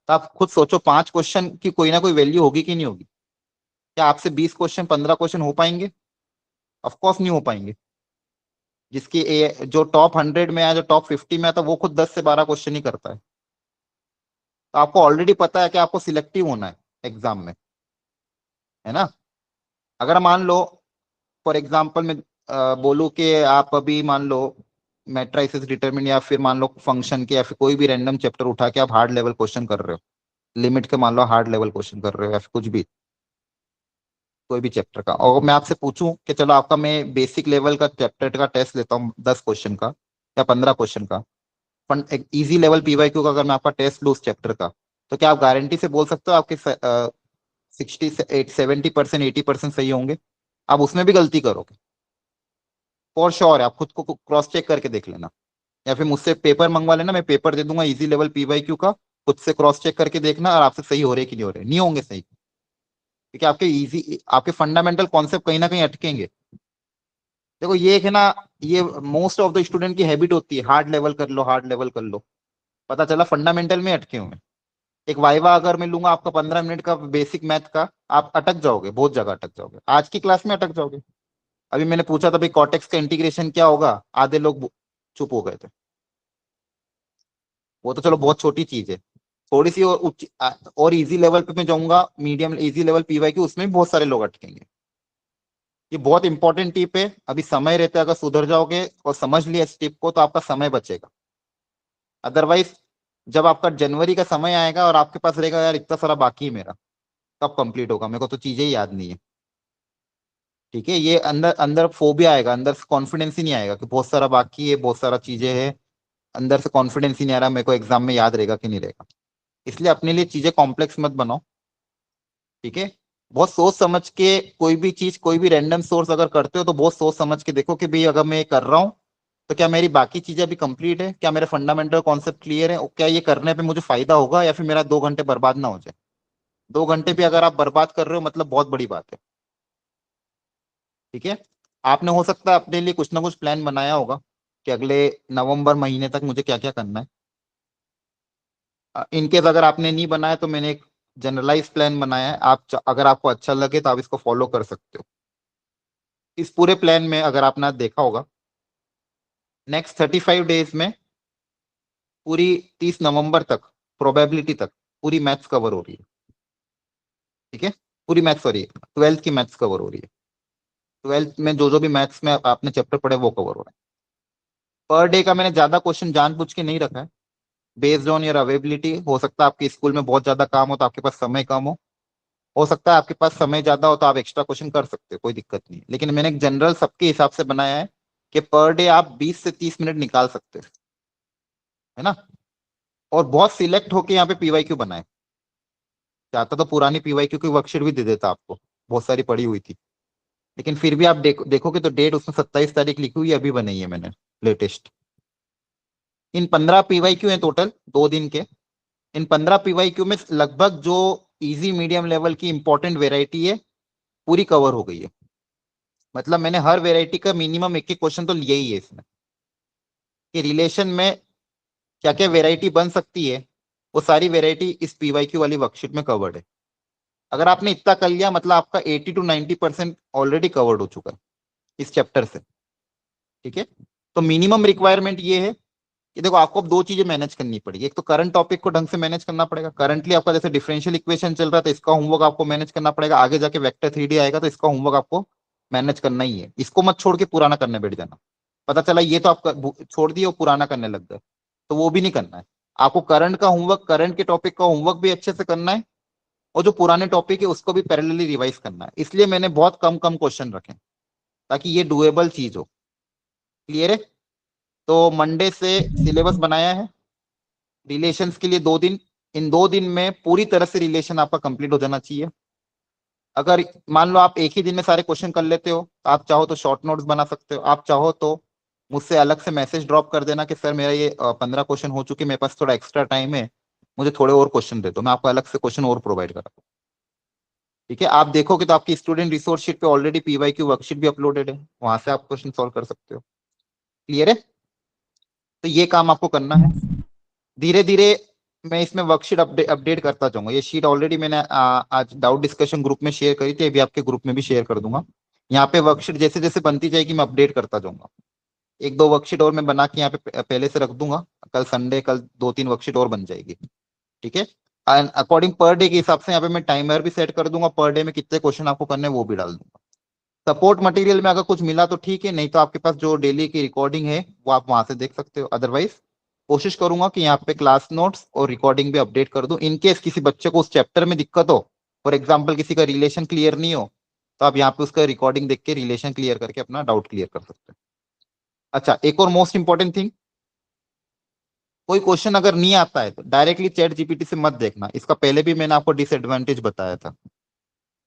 तो आप खुद सोचो, 5 क्वेश्चन की कोई ना कोई वैल्यू होगी कि नहीं होगी? क्या आपसे 20 क्वेश्चन 15 क्वेश्चन हो पाएंगे? ऑफकोर्स नहीं हो पाएंगे। जो टॉप 100 में है, जो टॉप 50 में आता, वो खुद 10 से 12 क्वेश्चन ही करता है। तो आपको ऑलरेडी पता है कि आपको सिलेक्टिव होना है एग्जाम में, है ना। अगर मान लो फॉर एग्जाम्पल मैं बोलूँ कि आप अभी मान लो मैट्राइसिस डिटरमिन या फिर मान लो फंक्शन के या फिर कोई भी रैंडम चैप्टर उठा के आप हार्ड लेवल क्वेश्चन कर रहे हो, लिमिट के मान लो हार्ड लेवल क्वेश्चन कर रहे हो या फिर कुछ भी कोई भी चैप्टर का, और मैं आपसे पूछूं कि चलो आपका मैं बेसिक लेवल का चैप्टर का टेस्ट लेता हूँ 10 क्वेश्चन का या 15 क्वेश्चन का, एक इजी लेवल पीवाईक्यू का अगर मैं आपका टेस्ट लूँ उस चैप्टर का, तो क्या आप गारंटी से बोल सकते हो आपके 70% 80% सही होंगे? आप उसमें भी गलती करोगे फॉर श्योर है, आप खुद को क्रॉस चेक करके देख लेना, या फिर मुझसे पेपर मंगवा लेना, मैं पेपर दे दूंगा इजी लेवल पीवाईक्यू का, खुद से क्रॉस चेक करके देखना और आपसे सही हो रहे कि नहीं हो रहे, नहीं होंगे सही, क्योंकि आपके फंडामेंटल कॉन्सेप्ट कहीं ना कहीं अटकेंगे। देखो ये एक है ना, ये मोस्ट ऑफ द स्टूडेंट की हैबिट होती है, हार्ड लेवल कर लो हार्ड लेवल कर लो, पता चला फंडामेंटल में अटके हुए हैं। एक वाइवा अगर मैं लूंगा आपका 15 मिनट का बेसिक मैथ का, आप अटक जाओगे, बहुत जगह अटक जाओगे, आज की क्लास में अटक जाओगे। अभी मैंने पूछा था भाई कॉटेक्स का इंटीग्रेशन क्या होगा, आधे लोग चुप हो गए थे। वो तो चलो बहुत छोटी चीज है, थोड़ी सी और इजी लेवल पे मैं जाऊंगा, मीडियम इजी लेवल पीवाईक्यू, उसमें भी बहुत सारे लोग अटकेंगे। ये बहुत इंपॉर्टेंट टिप है, अभी समय रहते अगर सुधर जाओगे और समझ लिया इस टिप को तो आपका समय बचेगा। अदरवाइज जब आपका जनवरी का समय आएगा और आपके पास रहेगा यार इतना सारा बाकी है मेरा, कब कंप्लीट होगा, मेरे को तो चीजें ही याद नहीं है, ठीक है, ये अंदर अंदर फोबिया आएगा, अंदर से कॉन्फिडेंस ही नहीं आएगा कि बहुत सारा बाकी है, बहुत सारा चीजें है, अंदर से कॉन्फिडेंस ही नहीं आ रहा मेरे को एग्जाम में याद रहेगा कि नहीं रहेगा। इसलिए अपने लिए चीजें कॉम्प्लेक्स मत बनाओ, ठीक है। बहुत सोच समझ के कोई भी चीज, कोई भी रैंडम सोर्स अगर करते हो तो बहुत सोच समझ के देखो कि भाई अगर मैं ये कर रहा हूँ तो क्या मेरी बाकी चीजें अभी कंप्लीट है, क्या मेरे फंडामेंटल कॉन्सेप्ट क्लियर है, और क्या ये करने पे मुझे फायदा होगा या फिर मेरा 2 घंटे बर्बाद ना हो जाए। 2 घंटे भी अगर आप बर्बाद कर रहे हो मतलब बहुत बड़ी बात है, ठीक है। आपने हो सकता है अपने लिए कुछ ना कुछ प्लान बनाया होगा कि अगले नवंबर महीने तक मुझे क्या क्या करना है। इनकेस अगर आपने नहीं बनाया तो मैंने एक जनरलाइज प्लान बनाया है, अगर आपको अच्छा लगे तो आप इसको फॉलो कर सकते हो। इस पूरे प्लान में अगर आपने देखा होगा नेक्स्ट 35 डेज में पूरी 30 नवंबर तक प्रोबेबिलिटी तक पूरी मैथ्स कवर हो रही है, ठीक है, पूरी मैथ्स हो रही है, 12th की मैथ्स कवर हो रही है, 12th में जो जो भी मैथ्स में आपने चैप्टर पढ़े वो कवर हो रहे हैं। पर डे का मैंने ज्यादा क्वेश्चन जानबूझ के नहीं रखा है, बेस्ड ऑन योर अवेबिलिटी। हो सकता है आपके स्कूल में बहुत ज्यादा काम हो तो आपके पास समय कम हो सकता है आपके पास समय ज्यादा हो तो आप एक्स्ट्रा क्वेश्चन कर सकते हो, कोई दिक्कत नहीं है, लेकिन मैंने एक जनरल सबके हिसाब से बनाया है कि पर डे आप 20 से 30 मिनट निकाल सकते हो, है ना। और बहुत सिलेक्ट होके यहाँ पे पीवाईक्यू बनाए, चाहता तो पुरानी पीवाईक्यू की वर्कशीट भी दे देता आपको, बहुत सारी पड़ी हुई थी, लेकिन फिर भी आप देखोगे तो डेट उसमें 27 तारीख लिखी हुई अभी बनाई है मैंने लेटेस्ट। इन 15 पीवाईक्यू है टोटल 2 दिन के, इन 15 पीवाईक्यू में लगभग जो इजी मीडियम लेवल की इंपॉर्टेंट वेराइटी है पूरी कवर हो गई है। मतलब मैंने हर वेराइटी का मिनिमम एक एक क्वेश्चन तो लिया ही है इसमें, कि रिलेशन में क्या क्या वेराइटी बन सकती है, वो सारी वेराइटी इस पीवाईक्यू वाली वर्कशीट में कवर्ड है। अगर आपने इतना कर लिया मतलब आपका 80 to 90% ऑलरेडी कवर्ड हो चुका है इस चैप्टर से, ठीक है। तो मिनिमम रिक्वायरमेंट ये है कि देखो आपको अब 2 चीजें मैनेज करनी पड़ेगी, एक तो करंट टॉपिक को ढंग से मैनेज करना पड़ेगा, करंटली आपका जैसे डिफरेंशियल इक्वेशन चल रहा था इसका होमवर्क आपको मैनेज करना पड़ेगा, आगे जाके वेक्टर 3D आएगा तो इसका होमवर्क आपको मैनेज करना ही है, इसको मत छोड़ के पुराना करने बैठ जाना। पता चला ये तो आप छोड़ दिए और पुराना करने लग गए, तो वो भी नहीं करना है आपको। करंट का होमवर्क, करंट के टॉपिक का होमवर्क भी अच्छे से करना है, और जो पुराने टॉपिक है उसको भी पैरेलली रिवाइज करना है। इसलिए मैंने बहुत कम कम क्वेश्चन रखे ताकि ये डुएबल चीज हो, क्लियर है। तो मंडे से सिलेबस बनाया है रिलेशंस के लिए 2 दिन, इन 2 दिन में पूरी तरह से रिलेशन आपका कंप्लीट हो जाना चाहिए। अगर मान लो आप एक ही दिन में सारे क्वेश्चन कर लेते हो तो आप चाहो तो शॉर्ट नोट्स बना सकते हो, आप चाहो तो मुझसे अलग से मैसेज ड्रॉप कर देना कि सर मेरा ये 15 क्वेश्चन हो चुके, मेरे पास थोड़ा एक्स्ट्रा टाइम है, मुझे थोड़े और क्वेश्चन दे दो, मैं आपको अलग से क्वेश्चन और प्रोवाइड करा, ठीक है। आप देखोगे तो आपकी स्टूडेंट रिसोर्स शीट पे ऑलरेडी पीवाईक्यू वर्कशीट भी अपलोडेड है, वहां से आप क्वेश्चन सॉल्व कर सकते हो, क्लियर है। तो ये काम आपको करना है धीरे धीरे। मैं इसमें वर्कशीट अपडेट करता जाऊंगा, ये शीट ऑलरेडी मैंने आज डाउट डिस्कशन ग्रुप में शेयर करी थी, अभी आपके ग्रुप में भी शेयर कर दूंगा। यहाँ पे वर्कशीट जैसे जैसे बनती जाएगी मैं अपडेट करता जाऊंगा। 1-2 वर्कशीट और मैं बना के यहाँ पे पहले से रख दूंगा, कल संडे कल 2-3 वर्कशीट और बन जाएगी, ठीक है। एंड अकॉर्डिंग पर डे के हिसाब से यहाँ पे मैं टाइमर भी सेट कर दूंगा, पर डे में कितने क्वेश्चन आपको करने हैं वो भी डाल दूंगा। सपोर्ट मटेरियल में अगर कुछ मिला तो ठीक है, नहीं तो आपके पास जो डेली की रिकॉर्डिंग है वो आप वहां से देख सकते हो। अदरवाइज कोशिश करूंगा कि यहाँ पे क्लास नोट्स और रिकॉर्डिंग भी अपडेट कर दूं। इनकेस किसी बच्चे को उस चैप्टर में दिक्कत हो, फॉर एग्जाम्पल किसी का रिलेशन क्लियर नहीं हो, तो आप यहाँ पे उसका रिकॉर्डिंग देख के रिलेशन क्लियर करके अपना डाउट क्लियर कर सकते हैं। अच्छा, एक और मोस्ट इंपॉर्टेंट थिंग, कोई क्वेश्चन अगर नहीं आता है तो डायरेक्टली चैट जीपीटी से मत देखना। इसका पहले भी मैंने आपको डिसएडवांटेज बताया था।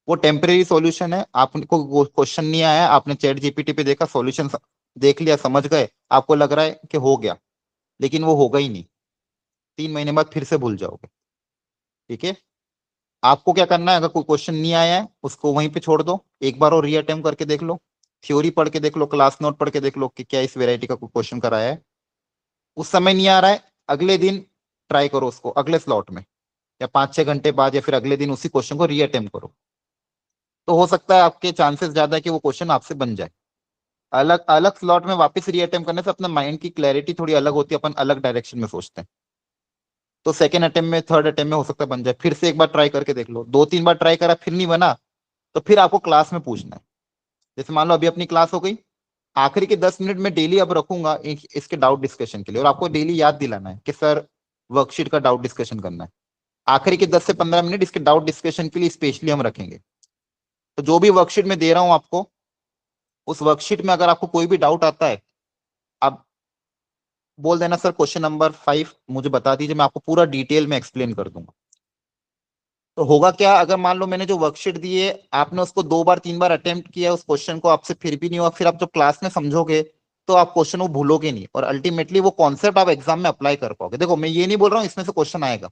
वो टेम्परेरी सॉल्यूशन है। आपको क्वेश्चन नहीं आया, आपने चैट जीपीटी पे देखा, सॉल्यूशन देख लिया, समझ गए, आपको लग रहा है कि हो गया, लेकिन वो होगा ही नहीं। 3 महीने बाद फिर से भूल जाओगे। ठीक है, आपको क्या करना है, अगर कोई क्वेश्चन नहीं आया है उसको वहीं पे छोड़ दो, एक बार और रीअटेम्प्ट करके देख लो, थ्योरी पढ़ के देख लो, क्लास नोट पढ़ के देख लो कि क्या इस वेराइटी का कोई क्वेश्चन कराया है। उस समय नहीं आ रहा है, अगले दिन ट्राई करो उसको, अगले स्लॉट में, या 5-6 घंटे बाद, या फिर अगले दिन उसी क्वेश्चन को रीअटेम्प्ट करो। तो हो सकता है आपके चांसेस ज्यादा है कि वो क्वेश्चन आपसे बन जाए। अलग अलग स्लॉट में वापस रीअटेम्प्ट करने से अपना माइंड की क्लैरिटी थोड़ी अलग होती है, अपन अलग डायरेक्शन में सोचते हैं। तो सेकंड अटेम्प्ट में, थर्ड अटेम्प्ट में हो सकता है बन जाए। फिर से एक बार ट्राई करके देख लो, 2-3 बार ट्राई करा फिर नहीं बना, तो फिर आपको क्लास में पूछना है। जैसे मान लो अभी अपनी क्लास हो गई, आखिरी के 10 मिनट में डेली अब रखूंगा इसके डाउट डिस्कशन के लिए, और आपको डेली याद दिलाना है कि सर वर्कशीट का डाउट डिस्कशन करना है। आखिरी के 10 से 15 मिनट इसके डाउट डिस्कशन के लिए स्पेशली हम रखेंगे। तो जो भी वर्कशीट में दे रहा हूं आपको, उस वर्कशीट में अगर आपको कोई भी डाउट आता है, आप बोल देना सर क्वेश्चन नंबर 5 मुझे बता दीजिए, मैं आपको पूरा डिटेल में एक्सप्लेन कर दूंगा। तो होगा क्या, अगर मान लो मैंने जो वर्कशीट दी है, आपने उसको 2-3 बार अटेम्प्ट किया उस क्वेश्चन को, आपसे फिर भी नहीं हुआ, फिर आप जब क्लास में समझोगे तो आप क्वेश्चन वो भूलोगे नहीं, और अल्टीमेटली वो कॉन्सेप्ट आप एग्जाम में अप्लाई कर पाओगे। देखो मैं ये नहीं बोल रहा हूँ इसमें से क्वेश्चन आएगा,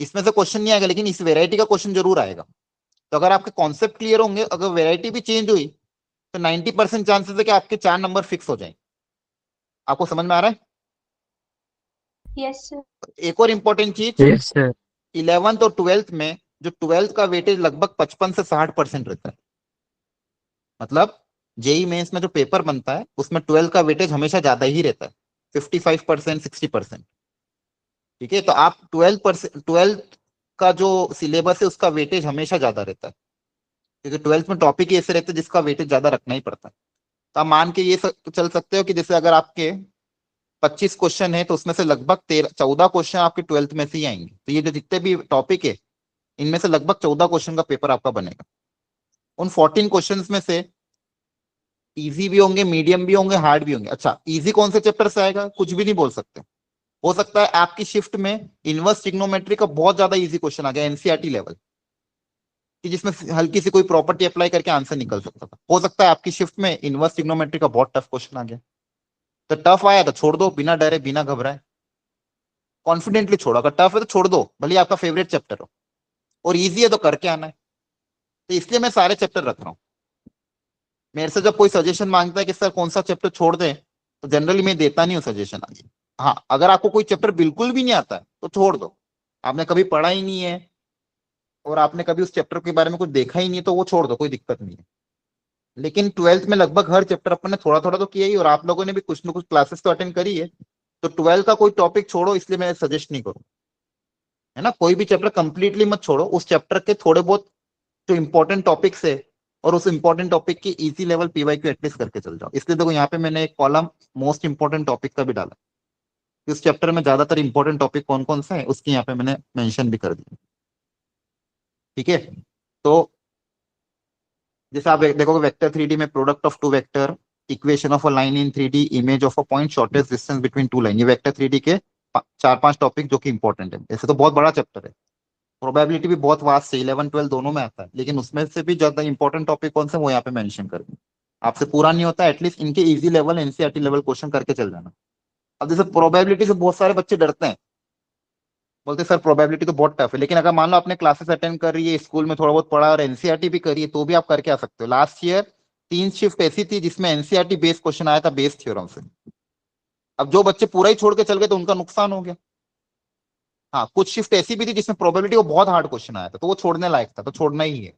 इसमें से क्वेश्चन नहीं आएगा, लेकिन इस वेराइटी का क्वेश्चन जरूर आएगा। तो अगर आपके कॉन्सेप्ट क्लियर होंगे, अगर वेराइटी भी चेंज हुई, तो 90% चांसेस है कि आपके 4 नंबर फिक्स हो जाएंगे। आपको समझ में आ रहा है? Yes, sir. एक और इंपॉर्टेंट चीज, यस सर। 11th और 12th में जो 12th का वेटेज लगभग 55 से 60% रहता है। मतलब जेई मेंस में जो पेपर बनता है उसमें 12th का वेटेज हमेशा ज्यादा ही रहता है, 55%, 60%। ठीक है, तो आप 12th का जो सिलेबस है उसका वेटेज हमेशा ज्यादा रहता है, क्योंकि 12th में टॉपिक ही ऐसे रहते हैं जिसका वेटेज ज्यादा रखना ही पड़ता है। तो आप मान के ये चल सकते हो कि जैसे अगर आपके 25 क्वेश्चन है, तो उसमें से लगभग 14 क्वेश्चन आपके 12th में से ही आएंगे। तो ये जो जितने भी टॉपिक है, इनमें से लगभग 14 क्वेश्चन का पेपर आपका बनेगा। उन 14 क्वेश्चंस में से इजी भी होंगे, मीडियम भी होंगे, हार्ड भी होंगे। अच्छा, इजी कौन से चैप्टर से आएगा कुछ भी नहीं बोल सकते। हो सकता है आपकी शिफ्ट में इनवर्स ट्रिग्नोमेट्री का बहुत ज्यादा इजी क्वेश्चन आ गया एनसीईआरटी लेवल कि जिसमें हल्की सी कोई प्रॉपर्टी अप्लाई करके आंसर निकल सकता था। हो सकता है आपकी शिफ्ट में इनवर्स ट्रिग्नोमेट्री का बहुत टफ क्वेश्चन आ गया। तो टफ आया तो छोड़ दो, बिना डरे बिना घबराए, कॉन्फिडेंटली छोड़ो। अगर टफ है तो छोड़ दो, भले आपका फेवरेट चैप्टर हो, और इजी है तो करके आना है। तो इसलिए मैं सारे चैप्टर रख रहा हूँ। मेरे से जब कोई सजेशन मांगता है कि सर कौन सा चैप्टर छोड़ दें, तो जनरली मैं देता नहीं हूँ सजेशन आगे। हाँ, अगर आपको कोई चैप्टर बिल्कुल भी नहीं आता है तो छोड़ दो, आपने कभी पढ़ा ही नहीं है और आपने कभी उस चैप्टर के बारे में कुछ देखा ही नहीं है, तो वो छोड़ दो, कोई दिक्कत नहीं है। लेकिन 12th में लगभग हर चैप्टर अपन ने थोड़ा थोड़ा तो किया ही, और आप लोगों ने भी कुछ ना कुछ क्लासेस तो अटेंड करी है। तो 12th का कोई टॉपिक छोड़ो इसलिए मैं सजेस्ट नहीं करूँ, है ना। कोई भी चैप्टर कंप्लीटली मत छोड़ो, उस चैप्टर के थोड़े बहुत जो इंपॉर्टेंट टॉपिक्स है, और उस इंपॉर्टेंट टॉपिक की इजी लेवल पीवाईक्यू एटलीस्ट करके चल जाओ। इसलिए देखो यहाँ पे मैंने एक कॉलम मोस्ट इंपॉर्टेंट टॉपिक का भी डाला, इस चैप्टर में ज्यादातर इंपॉर्टेंट टॉपिक कौन कौन से हैं उसकी यहाँ पे मैंने मेंशन भी कर दिया। ठीक है, तो जैसे आप देखोगे वेक्टर 3D में product of two vector, equation of a line in 3D, image of a point, shortest distance between two line, ये वेक्टर 3D के 4-5 टॉपिक जो कि इंपॉर्टेंट है। ऐसे तो बहुत बड़ा चैप्टर है, प्रोबेबिलिटी भी बहुत वास्ट है, 11-12 दोनों में आता है, लेकिन उसमें से भी ज्यादा इंपॉर्टेंट टॉपिक कौन से वो यहाँ पे मेंशन कर दूं। आपसे पूरा नहीं होता, एटलीस्ट इनके easy level NCERT level question करके चल जाना। अब जैसे प्रोबेबिलिटी से बहुत सारे बच्चे डरते हैं, बोलते सर प्रोबेबिलिटी तो बहुत टफ है, लेकिन अगर मान लो आपने क्लासेस अटेंड कर रही है, स्कूल में थोड़ा बहुत पढ़ा और एनसीईआरटी भी करी है, तो भी आप करके आ सकते हो। लास्ट ईयर 3 शिफ्ट ऐसी थी जिसमें एनसीईआरटी बेस्ड क्वेश्चन आया था बेस थ्योरम से। अब जो बच्चे पूरा ही छोड़ के चल गए तो उनका नुकसान हो गया। हाँ, कुछ शिफ्ट ऐसी भी थी जिसमें प्रोबेबिलिटी को बहुत हार्ड क्वेश्चन आया था, तो वो छोड़ने लायक था, तो छोड़ना ही है।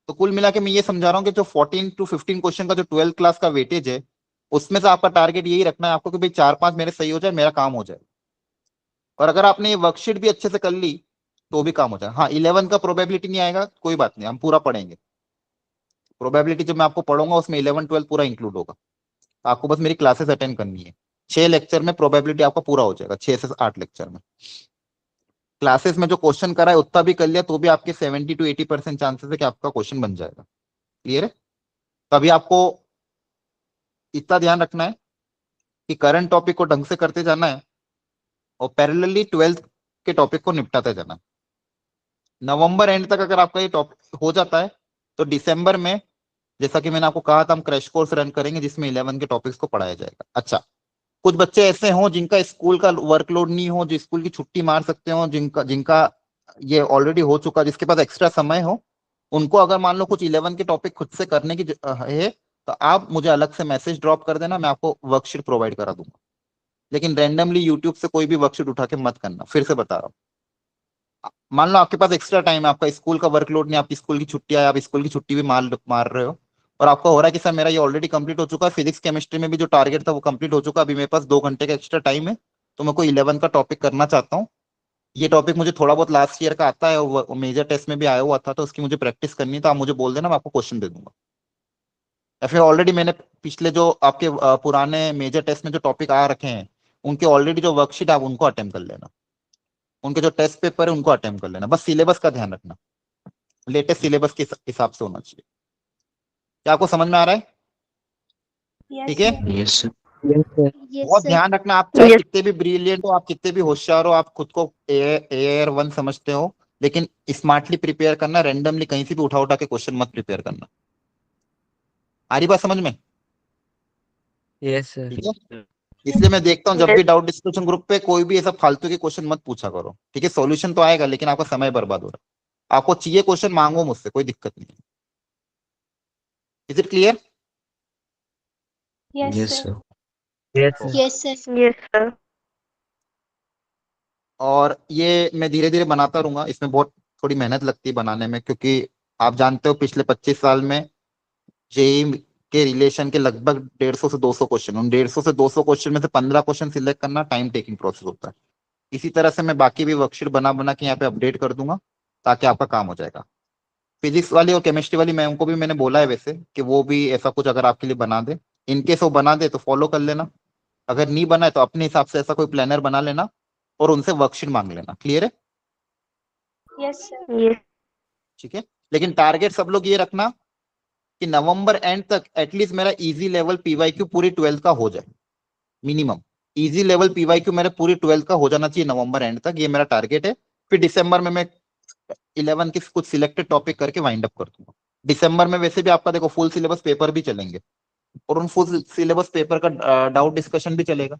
तो कुल मिला के मैं ये समझा रहा हूँ कि जो 14 to 15 क्वेश्चन का जो 12th क्लास का वेटेज है, उसमें से आपका टारगेट यही रखना है आपको कि भाई 4-5 मेरे सही हो जाए, मेरा काम हो जाए। और अगर आपने ये वर्कशीट भी अच्छे से कर ली तो भी काम हो जाएगा। हाँ 11 का प्रोबेबिलिटी नहीं आएगा, कोई बात नहीं, हम पूरा पढ़ेंगे। प्रोबेबिलिटी जो मैं आपको पढ़ूंगा उसमें 11 12 पूरा इंक्लूड होगा। आपको बस मेरी क्लासेस अटेंड करनी है। 6 लेक्चर में प्रोबेबिलिटी आपका पूरा हो जाएगा, 6 से 8 लेक्चर में। क्लासेस में जो क्वेश्चन करा है उतना भी कर लिया तो भी आपके 70 to 80% चांसेस है कि आपका क्वेश्चन बन जाएगा। क्लियर है? तभी आपको इतना ध्यान रखना है कि करंट टॉपिक को ढंग से करते जाना है और पैरेलली 12th के टॉपिक को निपटाते जाना है। नवंबर एंड तक अगर आपका ये टॉपिक हो जाता है तो दिसंबर में, जैसा कि मैंने आपको कहा था, हम क्रैश कोर्स रन करेंगे जिसमें 11 के टॉपिक्स को पढ़ाया जाएगा। अच्छा, कुछ बच्चे ऐसे हों जिनका स्कूल का वर्कलोड नहीं हो, जो स्कूल की छुट्टी मार सकते हो, जिनका जिनका ये ऑलरेडी हो चुका, जिसके पास एक्स्ट्रा समय हो, उनको अगर मान लो कुछ 11 के टॉपिक खुद से करने की है तो आप मुझे अलग से मैसेज ड्रॉप कर देना, मैं आपको वर्कशीट प्रोवाइड करा दूंगा। लेकिन रैंडमली यूट्यूब से कोई भी वर्कशीट उठा के मत करना, फिर से बता रहा हूँ। मान लो आपके पास एक्स्ट्रा टाइम है, आपका स्कूल का वर्कलोड नहीं, आपकी स्कूल की छुट्टी है, आप स्कूल की छुट्टी भी मार रहे हो और आपको हो रहा है कि सर मेरा ये ऑलरेडी कंप्लीट हो चुका है, फिजिक्स केमिस्ट्री में भी जो टारगेट था वो कंप्लीट हो चुका है, अभी मेरे पास 2 घंटे का एक्स्ट्रा टाइम है तो मैं कोई 11 का टॉपिक करना चाहता हूँ। ये टॉपिक मुझे थोड़ा बहुत लास्ट ईयर का आता है और मेजर टेस्ट में भी आया हुआ था तो उसकी मुझे प्रैक्टिस करनी है, तो आप मुझे बोल देना, मैं आपको क्वेश्चन दे दूंगा। या फिर ऑलरेडी मैंने पिछले जो आपके पुराने मेजर टेस्ट में जो टॉपिक आ रखे हैं उनके ऑलरेडी जो वर्कशीट आप उनको अटेम्प्ट कर लेना, उनके जो टेस्ट पेपर है उनको अटेम्प्ट कर लेना। बस सिलेबस का ध्यान रखना, लेटेस्ट सिलेबस के हिसाब से होना चाहिए। क्या आपको समझ में आ रहा है? Yes, ठीक है? sir. Yes, sir. Yes, बहुत sir. ध्यान रखना, आप चाहे कितने भी ब्रिलियंट हो, आप कितने भी होशियार हो, आप खुद को एयर वन समझते हो, लेकिन स्मार्टली प्रिपेयर करना, रैंडमली कहीं से भी उठा उठा के क्वेश्चन मत प्रिपेयर करना। आ रही बात समझ में? Yes sir. ठीक है? इसलिए मैं देखता हूँ जब भी डाउट डिस्कशन ग्रुप पे कोई भी ऐसा फालतू के क्वेश्चन मत पूछा करो। ठीक है? सॉल्यूशन तो आएगा लेकिन आपका समय बर्बाद हो रहा है। आपको चाहिए क्वेश्चन, मांगो मुझसे, कोई दिक्कत नहीं है। Is it clear? Yes, Yes, sir. sir. Yes sir. Yes, sir. Yes, sir. और ये मैं धीरे धीरे बनाता रहूंगा, इसमें बहुत थोड़ी मेहनत लगती है बनाने में, क्योंकि आप जानते हो पिछले 25 साल में जेई के रिलेशन के लगभग 150 से 200 क्वेश्चन, उन 150 से 200 क्वेश्चन में से 15 क्वेश्चन सिलेक्ट करना टाइम टेकिंग प्रोसेस होता है। इसी तरह से मैं बाकी भी वर्कशीट बना बना के यहाँ पे अपडेट कर दूंगा ताकि आपका काम हो जाएगा। फिजिक्स वाली और केमिस्ट्री वाली मैम को भी मैंने बोला है वैसे कि वो भी ऐसा कुछ अगर आपके लिए बना दे, इनकेस वो बना दे तो फॉलो कर लेना, अगर नहीं बना है तो अपने हिसाब से ऐसा कोई प्लानर बना लेना और उनसे वर्कशीट मांग लेना। क्लियर है? Yes, sir. Yes. ठीक है? लेकिन टारगेट सब लोग ये रखना कि नवंबर एंड तक एटलीस्ट मेरा इजी लेवल पीवाईक्यू पूरी 12th का हो जाए। मिनिमम इजी लेवल पीवाईक्यू मेरे पूरी 12th का हो जाना चाहिए नवंबर एंड तक, ये मेरा टारगेट है। फिर दिसंबर में मैं 11 के कुछ सिलेक्टेड टॉपिक करके वाइंड अप कर दूंगा। दिसंबर में वैसे भी आपका देखो फुल सिलेबस पेपर भी चलेंगे और उन फुल सिलेबस पेपर का डाउट डिस्कशन भी चलेगा,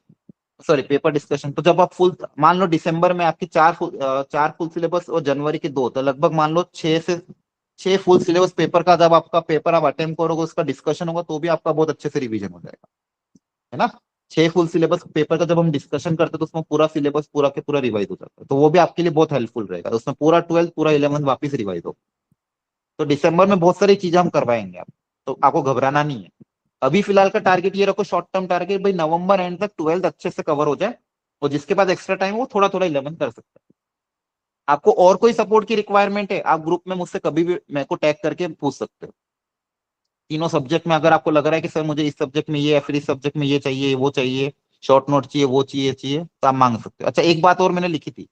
सॉरी पेपर डिस्कशन। तो जब आप फुल मान लो दिसंबर में आपकी 4 फुल सिलेबस और जनवरी के 2, तो लगभग मान लो 6 फुल सिलेबस पेपर का जब आपका पेपर आप अटेम्प्ट करोगे, उसका डिस्कशन होगा तो भी आपका बहुत अच्छे से रिवीजन हो जाएगा, है ना? 6 फुल सिलेबस पेपर का जब हम डिस्कशन करते हैं तो उसमें पूरा सिलेबस पूरा के पूरा रिवाइज हो जाता है, तो वो भी आपके लिए बहुत हेल्पफुल रहेगा। उसमें पूरा 12 पूरा 11 वापस रिवाइज हो। तो दिसंबर में बहुत सारी चीजें हम करवाएंगे आप, तो आपको घबराना नहीं है। अभी फिलहाल का टारगेट ये रखो, शॉर्ट टर्म टारगेट, भाई नवंबर एंड तक 12th अच्छे से कवर हो जाए और जिसके पास एक्स्ट्रा टाइम वो थोड़ा थोड़ा 11 कर सकता है। आपको और कोई सपोर्ट की रिक्वायरमेंट है, आप ग्रुप में मुझसे कभी भी मेरे को टैग करके पूछ सकते हो। तीनों सब्जेक्ट में अगर आपको लग रहा है कि सर मुझे इस सब्जेक्ट में ये, फिर इस सब्जेक्ट में ये चाहिए, वो चाहिए, शॉर्ट नोट चाहिए, वो चाहिए, तो आप मांग सकते हो। अच्छा एक बात और मैंने लिखी थी,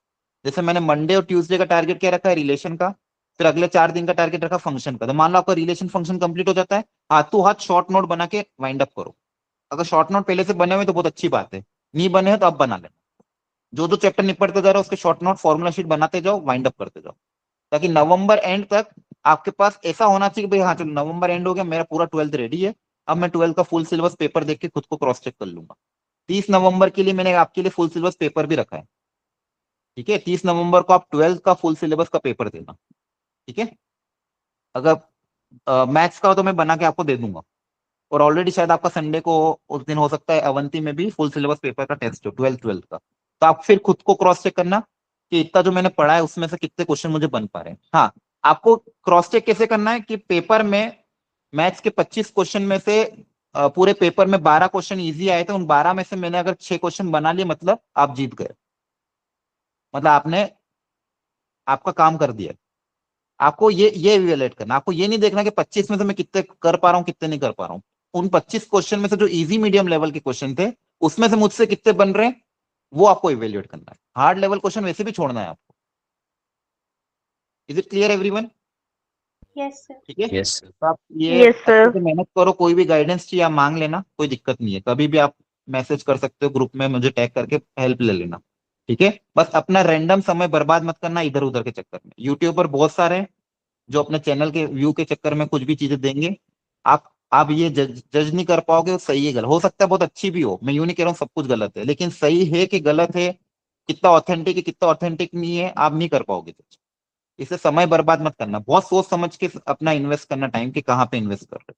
जैसे मैंने मंडे और ट्यूसडे का टारगेट क्या रखा है, रिलेशन का, फिर अगले 4 दिन का टारगेट रखा फंक्शन का। तो मान लो आपका रिलेशन फंक्शन कंप्लीट हो जाता है, हाथों हाथ शॉर्ट नोट बना के वाइंड अप करो। अगर शॉर्ट नोट पहले से बने हुए तो बहुत अच्छी बात है, नहीं बने हैं तो अब बना लेना। जो जो चैप्टर निपटते जा रहा है उसके शॉर्ट नोट फॉर्मूला शीट बनाते जाओ, वाइंड अप करते जाओ, ताकि नवंबर एंड तक आपके पास ऐसा होना चाहिए भाई हाँ चलो नवंबर एंड हो गया, मेरा पूरा 12th रेडी है, अब मैं 12th का फुल सिलेबस पेपर देख के खुद को क्रॉस चेक कर लूंगा। 30 नवंबर के लिए मैंने आपके लिए फुल सिलेबस पेपर भी रखा है। ठीक है? 30 नवंबर को आप 12th का फुल सिलेबस का पेपर देना। ठीक है? अगर मैथ्स का हो तो मैं बना के आपको दे दूंगा, और ऑलरेडी शायद आपका संडे को उस दिन हो सकता है अवंती में भी फुल सिलेबस पेपर का टेस्ट हो 12th का। तो आप फिर खुद को क्रॉस चेक करना कि इतना जो मैंने पढ़ा है उसमें से कितने क्वेश्चन मुझे बन पा रहे हैं। हाँ, आपको क्रॉस चेक कैसे करना है कि पेपर में मैथ्स के 25 क्वेश्चन में से पूरे पेपर में 12 क्वेश्चन इजी आए थे, उन 12 में से मैंने अगर 6 क्वेश्चन बना लिए मतलब आप जीत गए। मतलब आपने आपका काम कर दिया। आपको ये इवेलुएट करना, आपको ये नहीं देखना कि 25 में से मैं कितने कर पा रहा हूँ कितने नहीं कर पा रहा हूँ। उन 25 क्वेश्चन में से जो इजी मीडियम लेवल के क्वेश्चन थे उसमें से मुझसे कितने बन रहे हैं वो आपको इवेल्युएट करना है। हार्ड लेवल क्वेश्चन वैसे भी छोड़ना है आपको। Is it clear everyone? Yes, sir. ठीक है, Yes, sir. तो आप ये Yes, sir. अच्छे से मेहनत करो। कोई भी गाइडेंस चाहिए आप मांग लेना, कोई दिक्कत नहीं है। कभी भी आप मैसेज कर सकते हो ग्रुप में, मुझे टैग करके हेल्प ले लेना। ठीक है, बस अपना रैंडम समय बर्बाद मत करना इधर उधर के चक्कर में। यूट्यूब पर बहुत सारे हैं जो अपने चैनल के व्यू के चक्कर में कुछ भी चीजें देंगे। आप ये जज नहीं कर पाओगे वो सही है गलत। हो सकता है बहुत अच्छी भी हो, मैं यूं नहीं कह रहा हूँ सब कुछ गलत है, लेकिन सही है कि गलत है, कितना ऑथेंटिक है कितना ऑथेंटिक नहीं है, आप नहीं कर पाओगे जज। इससे समय बर्बाद मत करना, बहुत सोच समझ के अपना इन्वेस्ट करना टाइम कि कहाँ पे इन्वेस्ट कर रहे हो।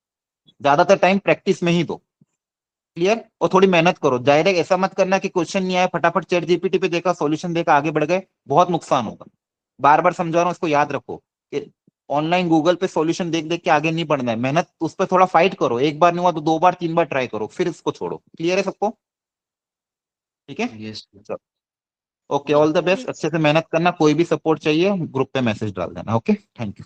ज्यादातर टाइम प्रैक्टिस में ही दो। क्लियर? और थोड़ी मेहनत करो। डायरेक्ट ऐसा मत करना कि क्वेश्चन नहीं आया फटाफट चैट जीपीटी पे देखा सॉल्यूशन देखा आगे बढ़ गए, बहुत नुकसान होगा। बार बार समझा रहा हूँ, इसको याद रखो कि ऑनलाइन गूगल पे सॉल्यूशन देख देख के आगे नहीं बढ़ना है। मेहनत उस पर थोड़ा फाइट करो, एक बार नहीं हुआ तो 2 बार 3 बार ट्राई करो, फिर इसको छोड़ो। क्लियर है सबको? ठीक है, Yes, sir. Okay, all the best. अच्छे से मेहनत करना, कोई भी सपोर्ट चाहिए ग्रुप पे मैसेज डाल देना। Okay, thank you.